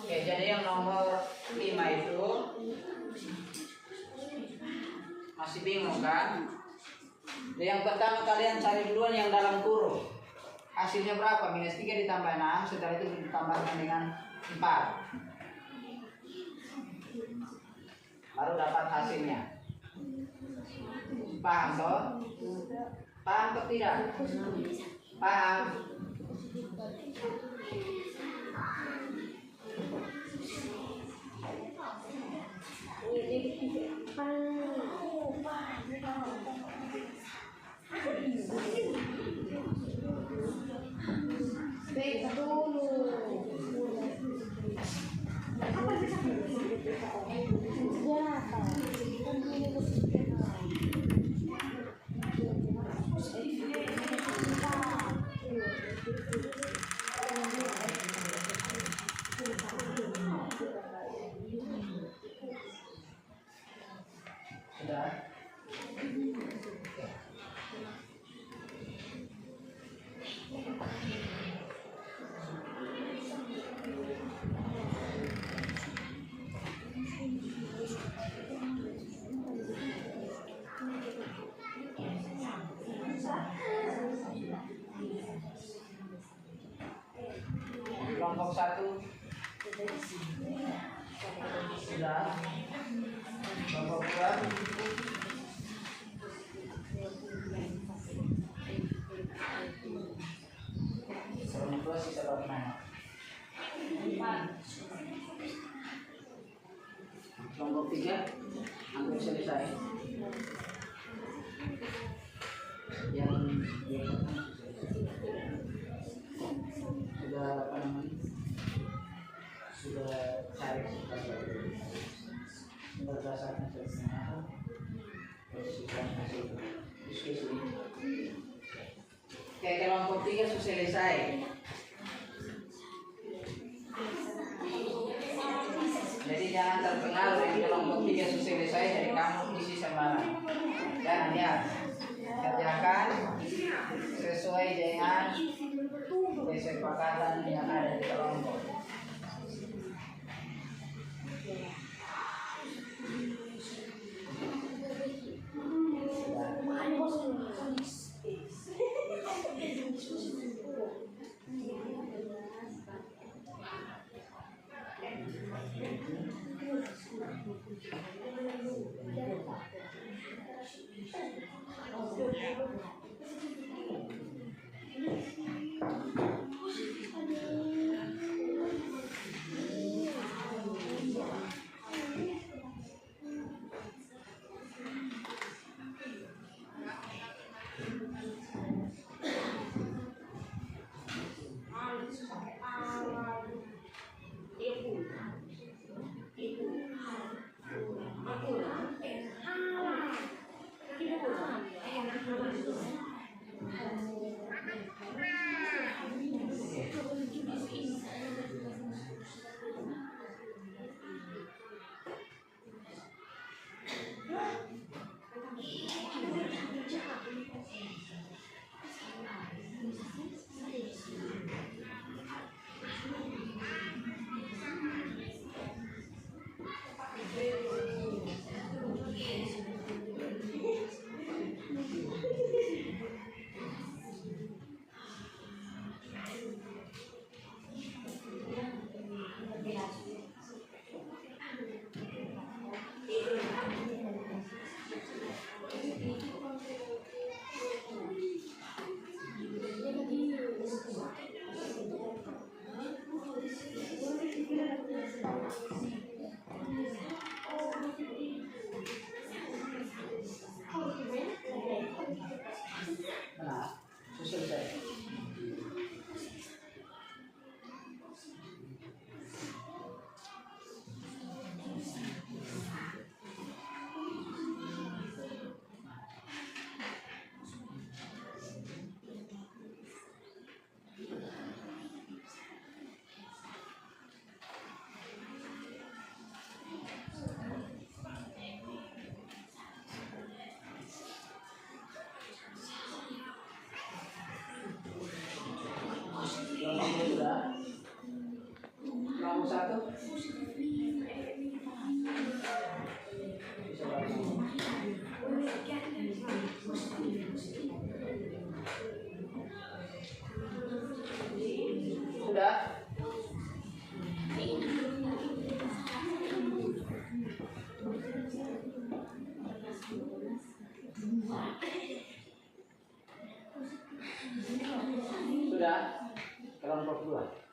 Oke, jadi yang nomor 5 itu masih bingung kan? Yang pertama kalian cari duluan yang dalam kurung. Hasilnya berapa? -3 ditambah 6, setelah itu ditambahkan dengan 4. Baru dapat hasilnya. Paham toh? Paham atau tidak? Paham? Sudah? Kelompok 1 sudah. sudah cari berdasarkan kesenangan posisikan hasil diskusi. Oke, kelompok 3 sudah selesai. Jadi jangan terpengaruh dari kelompok 3 sudah selesai dari kamu isi sembarang. Jangan ya, kerjakan sesuai dengan kesepakatan yang ada di kelompok. Nah, susul saya. Kelompok sudah. Kelompok 1. Bisa bantu. Sudah. Sudah. Kelompok 2.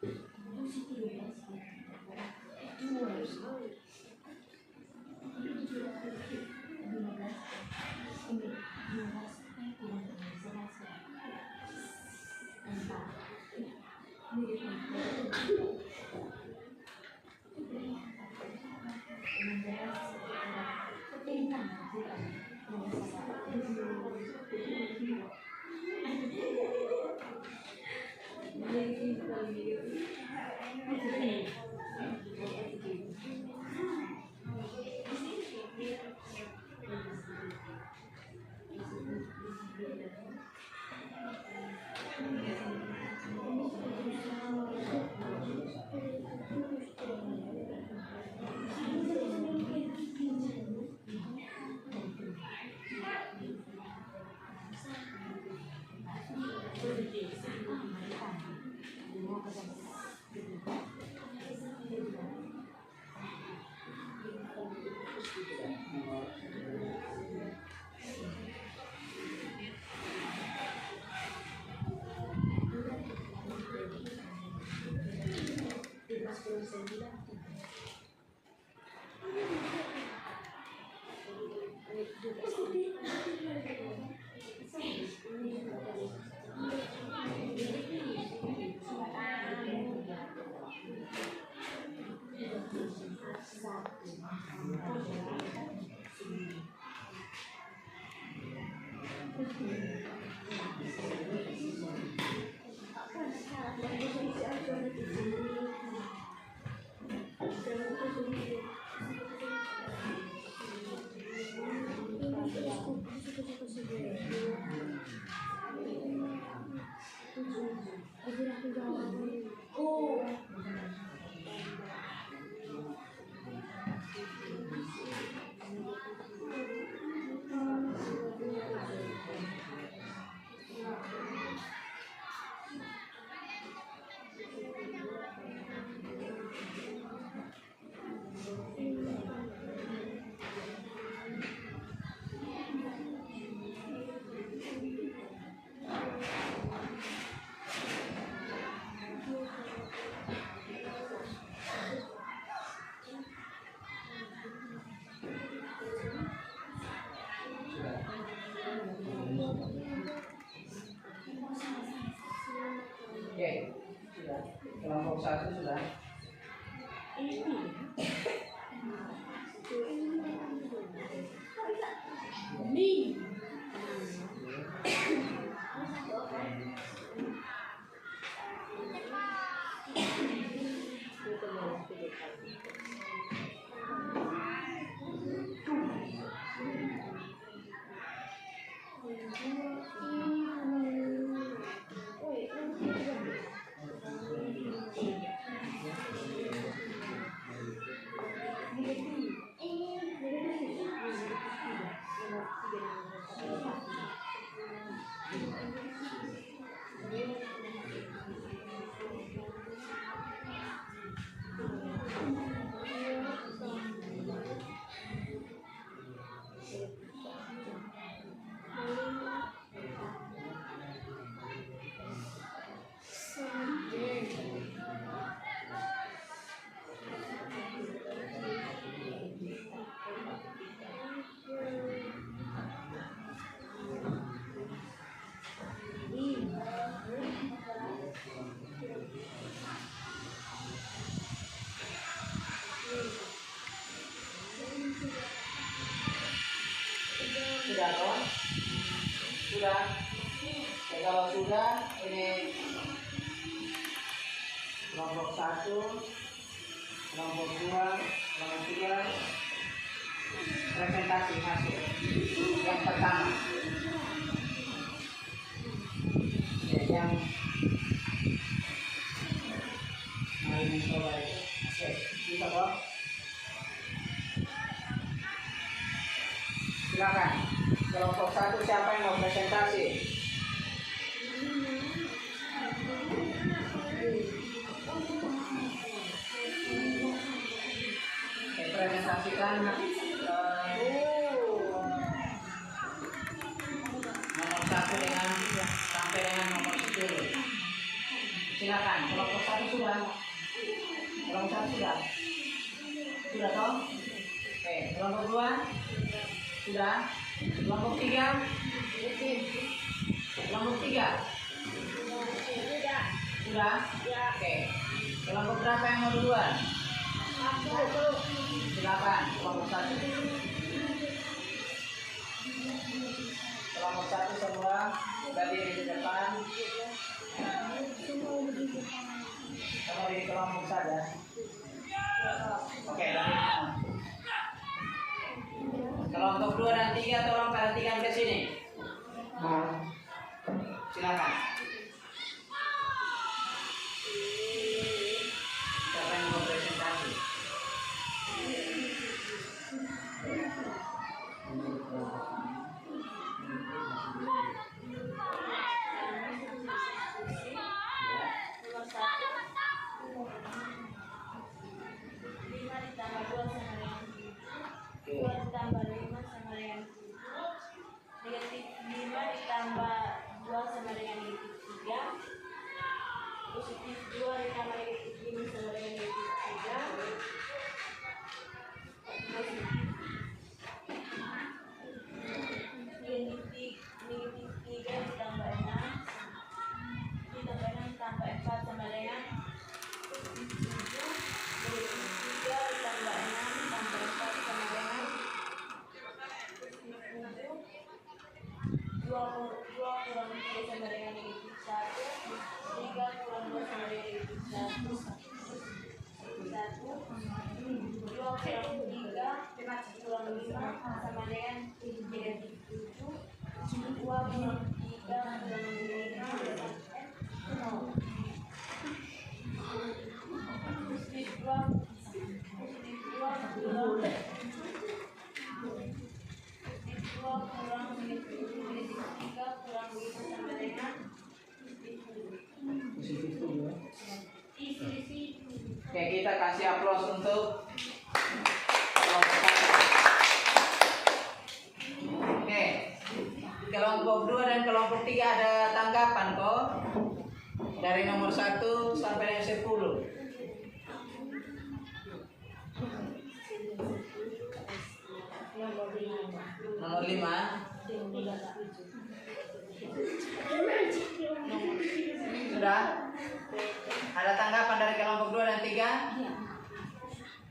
Oke, sudah. Kelompok 1 sudah. Sudah kawan? Sudah. Ya, kalau sudah, ini kelompok 1, kelompok 2, kelompok 3, presentasi hasil yang pertama. Ya, yang mari mencoba itu. Oke, bisa dong. Silakan. Kelompok 1 siapa yang mau presentasi? Oke, presentasikan nomor 1 dengan sampai dengan nomor 10. Silakan. Kelompok 1 sudah. Kelompok 1 sudah. Sudah toh? Oke, kelompok 2 sudah. Kelompok 3. Kelompok 3 sudah. Oke. Kelompok berapa yang mau duluan? Silakan. Kelompok 1. Kelompok 1 semua berdiri di depan. Sama di kelompok saja. Oke, kelompok 2 dan 3 tolong perhatikan ke sini. Silakan. Siapa yang mau presentasi? Nomor 1. 5 ditambah 2 sama dengan 2 ditambah 5 sama dengan negatif 5 ditambah 2 sama dengan negatif 3. Positif 2 2 kurang 3 sama dengan negatif 1. 3 kurang 2 sama dengan negatif 1. 2 kurang 3 kurang 5 sama dengan negatif 7. 2 kurang 3 kurang 5 0. Positif 2 kurang negatif 3 kurang 5 sama dengan Positif 7. isi. Oke, kita kasih aplaus untuk kelompok 1. Oke, kelompok 2 dan kelompok 3 ada tanggapan kok? Dari nomor 1 sampai 10. Nomor 5. Sudah? Ada tanggapan dari kelompok 2 dan 3?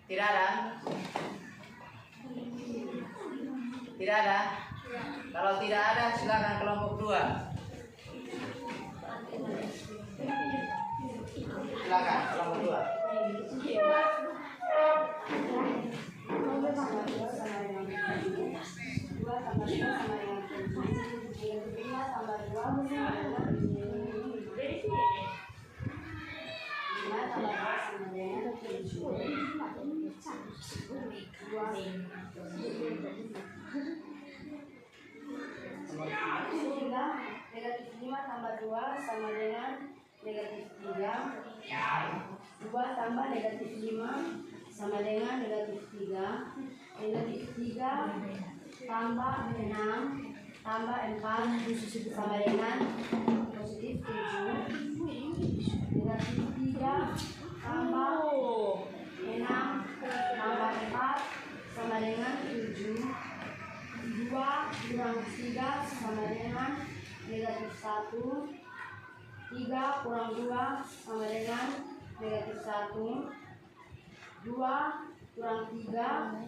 Tidak ada? Tidak ada? Kalau tidak ada, silakan kelompok 2. Silakan kelompok 2. Negatif 5 tambah 2 sama dengan negatif 3. 2 tambah negatif 5 sama dengan negatif 3. Negatif 3 tambah 6 tambah 4 sama dengan positif 7. Negatif 3 tambah 6 tambah 4 sama dengan 7. 2 kurang 3 sama dengan negatif 1. 3 kurang 2 sama dengan negatif 1. 2 kurang 3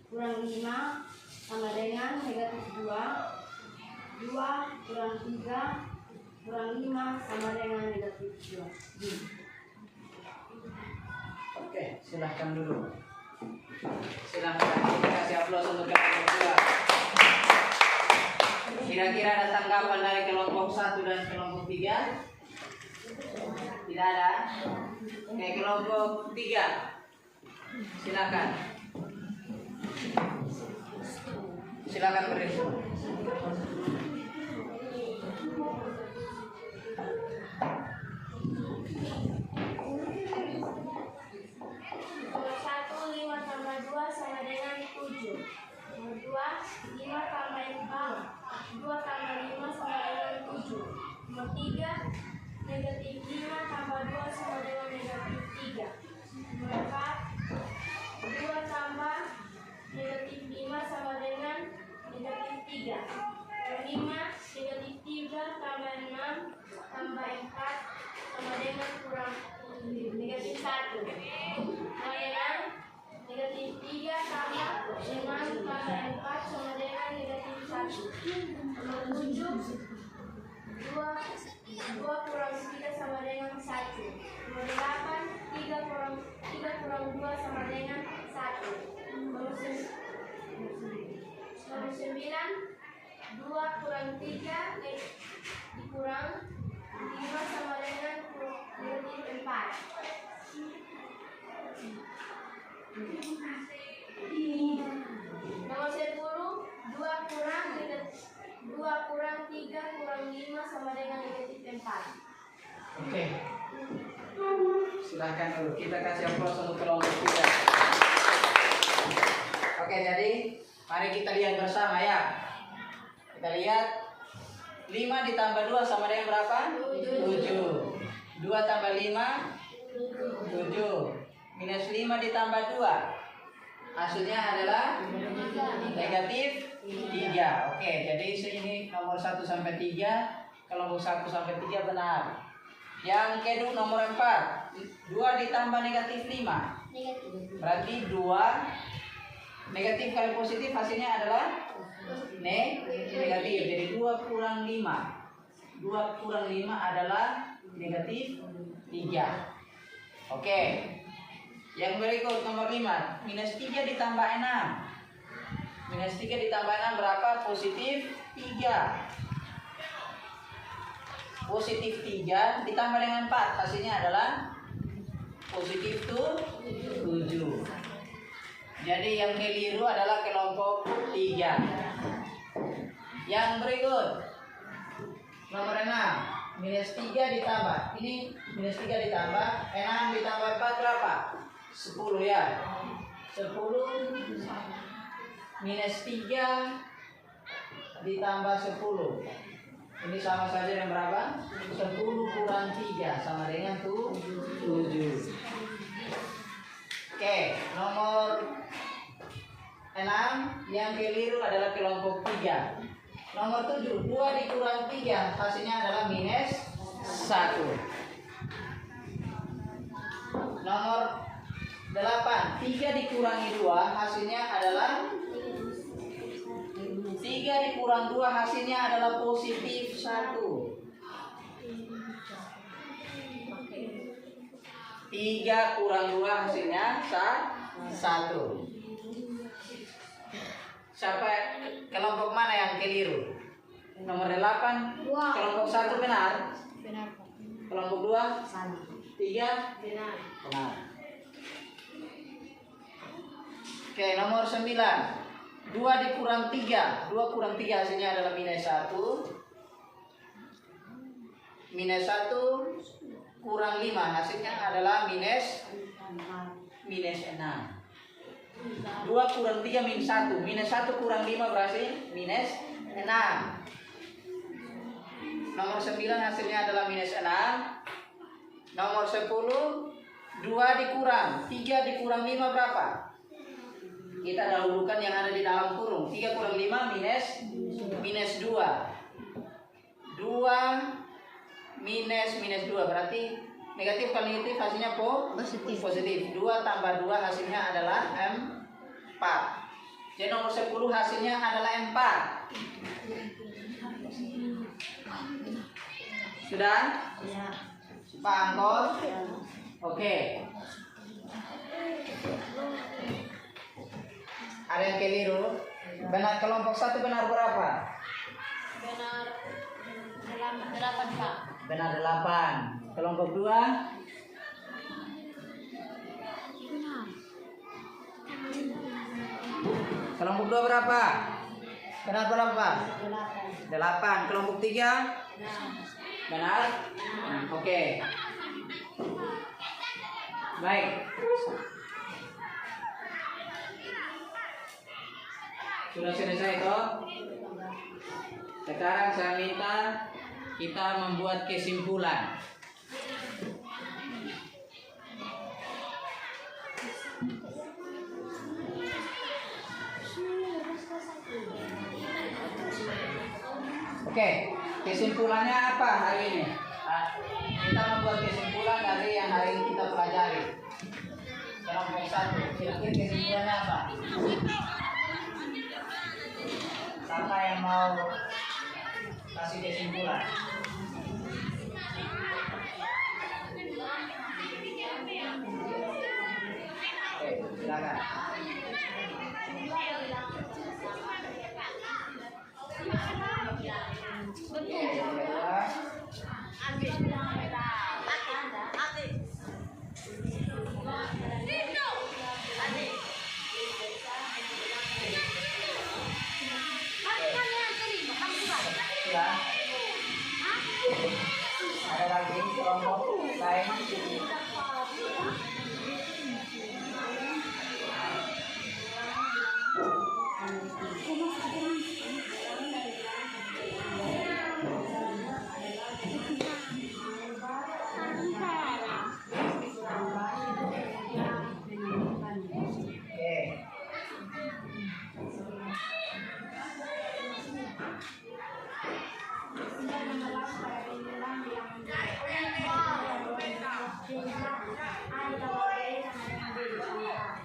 kurang 5 sama dengan negatif 2. 2 kurang 3 kurang 5 sama dengan negatif 2. Oke, silahkan dulu. Silahkan, kita kasih aplaus untuk kelompok 2. Kira-kira ada tanggapan dari kelompok 1 dan kelompok 3? Tidak ada? Oke, kelompok 3. Silakan. Silakan berdiri. Nomor 1, 5 tambah 2 sama dengan 7. Nomor 2, 5 tambah 4, 2 tambah 5 sama dengan 7. Nomor 3, negatif 5 tambah 2 sama dengan negatif 3. Nomor 4, 2 tambah negatif 5 sama dengan negatif 3. Nomor 5, negatif 3 tambah 6 tambah 4 sama dengan kurang negatif 1. Sama dengan negatif 3 tambah 6 tambah 4 sama dengan negatif 1. Nomor 7, 2 kurang 3 sama dengan 1. Nomor 8, 3 kurang 2 sama dengan 1. Nomor 9, 2 kurang 3 dikurang 5 sama dengan negatif 4. Nomor 10, 2 kurang 3 kurang 5 sama dengan negatif 4. Oke. Silahkan dulu. Kita kasih aplaus untuk kelompok 3. Oke, jadi mari kita lihat bersama ya. Kita lihat 5 ditambah 2 sama dengan berapa? 7. 2 tambah 5 7. Minus 5 ditambah 2 hasilnya adalah negatif 3. Oke, jadi ini nomor 1 sampai 3, kelompok 1 sampai 3 benar. Yang kedua nomor 4, 2 ditambah negatif 5. Berarti 2 negatif kali positif hasilnya adalah negatif. Jadi 2 2 kurang 5. 2 kurang 5 adalah negatif 3. Oke. Yang berikut nomor 5. Minus 3 ditambah 6. Minus 3 ditambah 6 berapa? Positif 3. Positif 3 ditambah dengan 4. Hasilnya adalah positif 7. Jadi yang keliru adalah kelompok 3. Yang berikut nomor 6. Minus 3 ditambah. Ini minus 3 ditambah 6 ditambah 4 berapa? 10 ya. 10 minus 3 ditambah 10. Ini sama saja dengan berapa? 10 kurang 3 sama dengan 7. Oke, nomor 6 yang keliru adalah kelompok 3. Nomor 7, 2 dikurang 3 hasilnya adalah minus 1. Nomor 8, 3 dikurangi 2 hasilnya adalah 3 dikurang 2 hasilnya adalah positif 1. 3 kurang 2 hasilnya 1. Siapa kelompok mana yang keliru? Nomor 8. Kelompok 1 benar. Benar, Pak. Kelompok 2 Salah. 3 Benar. benar. Oke, nomor 9. 2 dikurang 3. 2 kurang 3 hasilnya adalah minus 1. Minus 1 kurang 5 hasilnya adalah minus 6. 2 kurang 3 minus 1. Minus 1 kurang 5 berarti minus 6. Nomor 9 hasilnya adalah minus 6. Nomor 10. 2 dikurang 3 dikurang 5 berapa? Kita dahulukan yang ada di dalam kurung. 3 kurang 5 minus 2. 2 minus 2 berarti negatif kali negatif hasilnya positif. 2 tambah 2 hasilnya adalah 4. Jadi nomor 10 hasilnya adalah 4. Sudah? Ya. Paham kok? Oke. Ada yang keliru? Benar kelompok 1 benar berapa? Benar 8, Pak. Benar 8. Kelompok 2? Kelompok 2 berapa? Benar berapa? 8. Kelompok 3? Benar? Oke. Baik. Sudah selesai toh? Sekarang saya minta kita membuat kesimpulan. Oke, kesimpulannya apa hari ini? Kita membuat kesimpulan dari yang hari ini kita pelajari. Kelompok 1, kira-kira kesimpulannya apa? Siapa yang mau kasih kesimpulan? Oke, silakan. Ya. Ada lagi kelompok lain?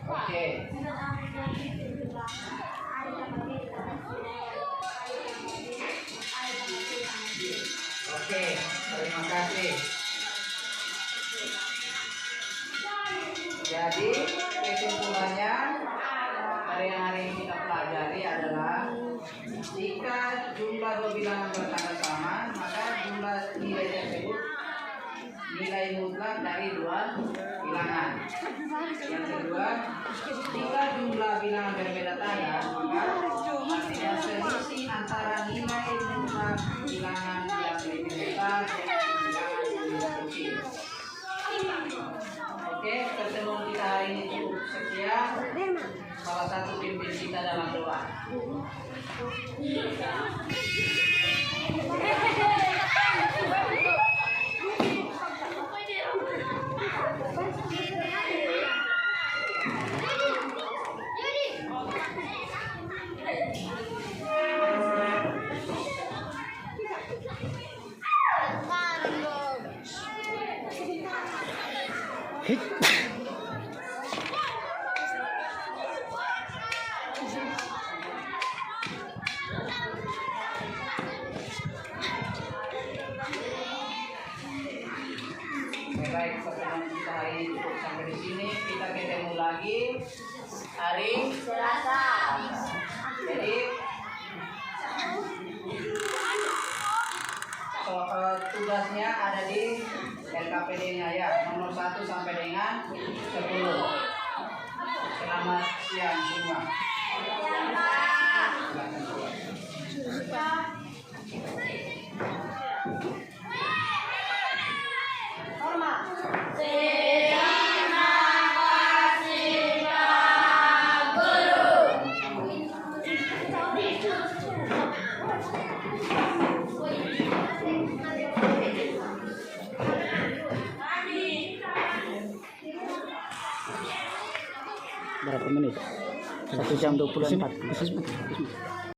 Oke. Oke, terima kasih. Jadi kesimpulannya dari yang hari ini kita pelajari adalah jika jumlah dua bilangan bertanda sama, maka jumlah nilai tersebut nilai mutlak dari dua bilangan. Yang kedua, jika jumlah bilangan berbeda tanda, maka artinya selisih antara nilai mutlak bilangan yang lebih besar dengan bilangan yang lebih kecil. Oke, pertemuan kita hari ini cukup sekian. Salah satu pimpin kita dalam doa. Baik, pertemuan kita hari ini cukup sampai di sini. Kita ketemu lagi hari Selasa. Jadi tugasnya ada di LKPD-nya ya, nomor 1 sampai dengan 10. Selamat siang semua. Berapa menit? 1 jam 24.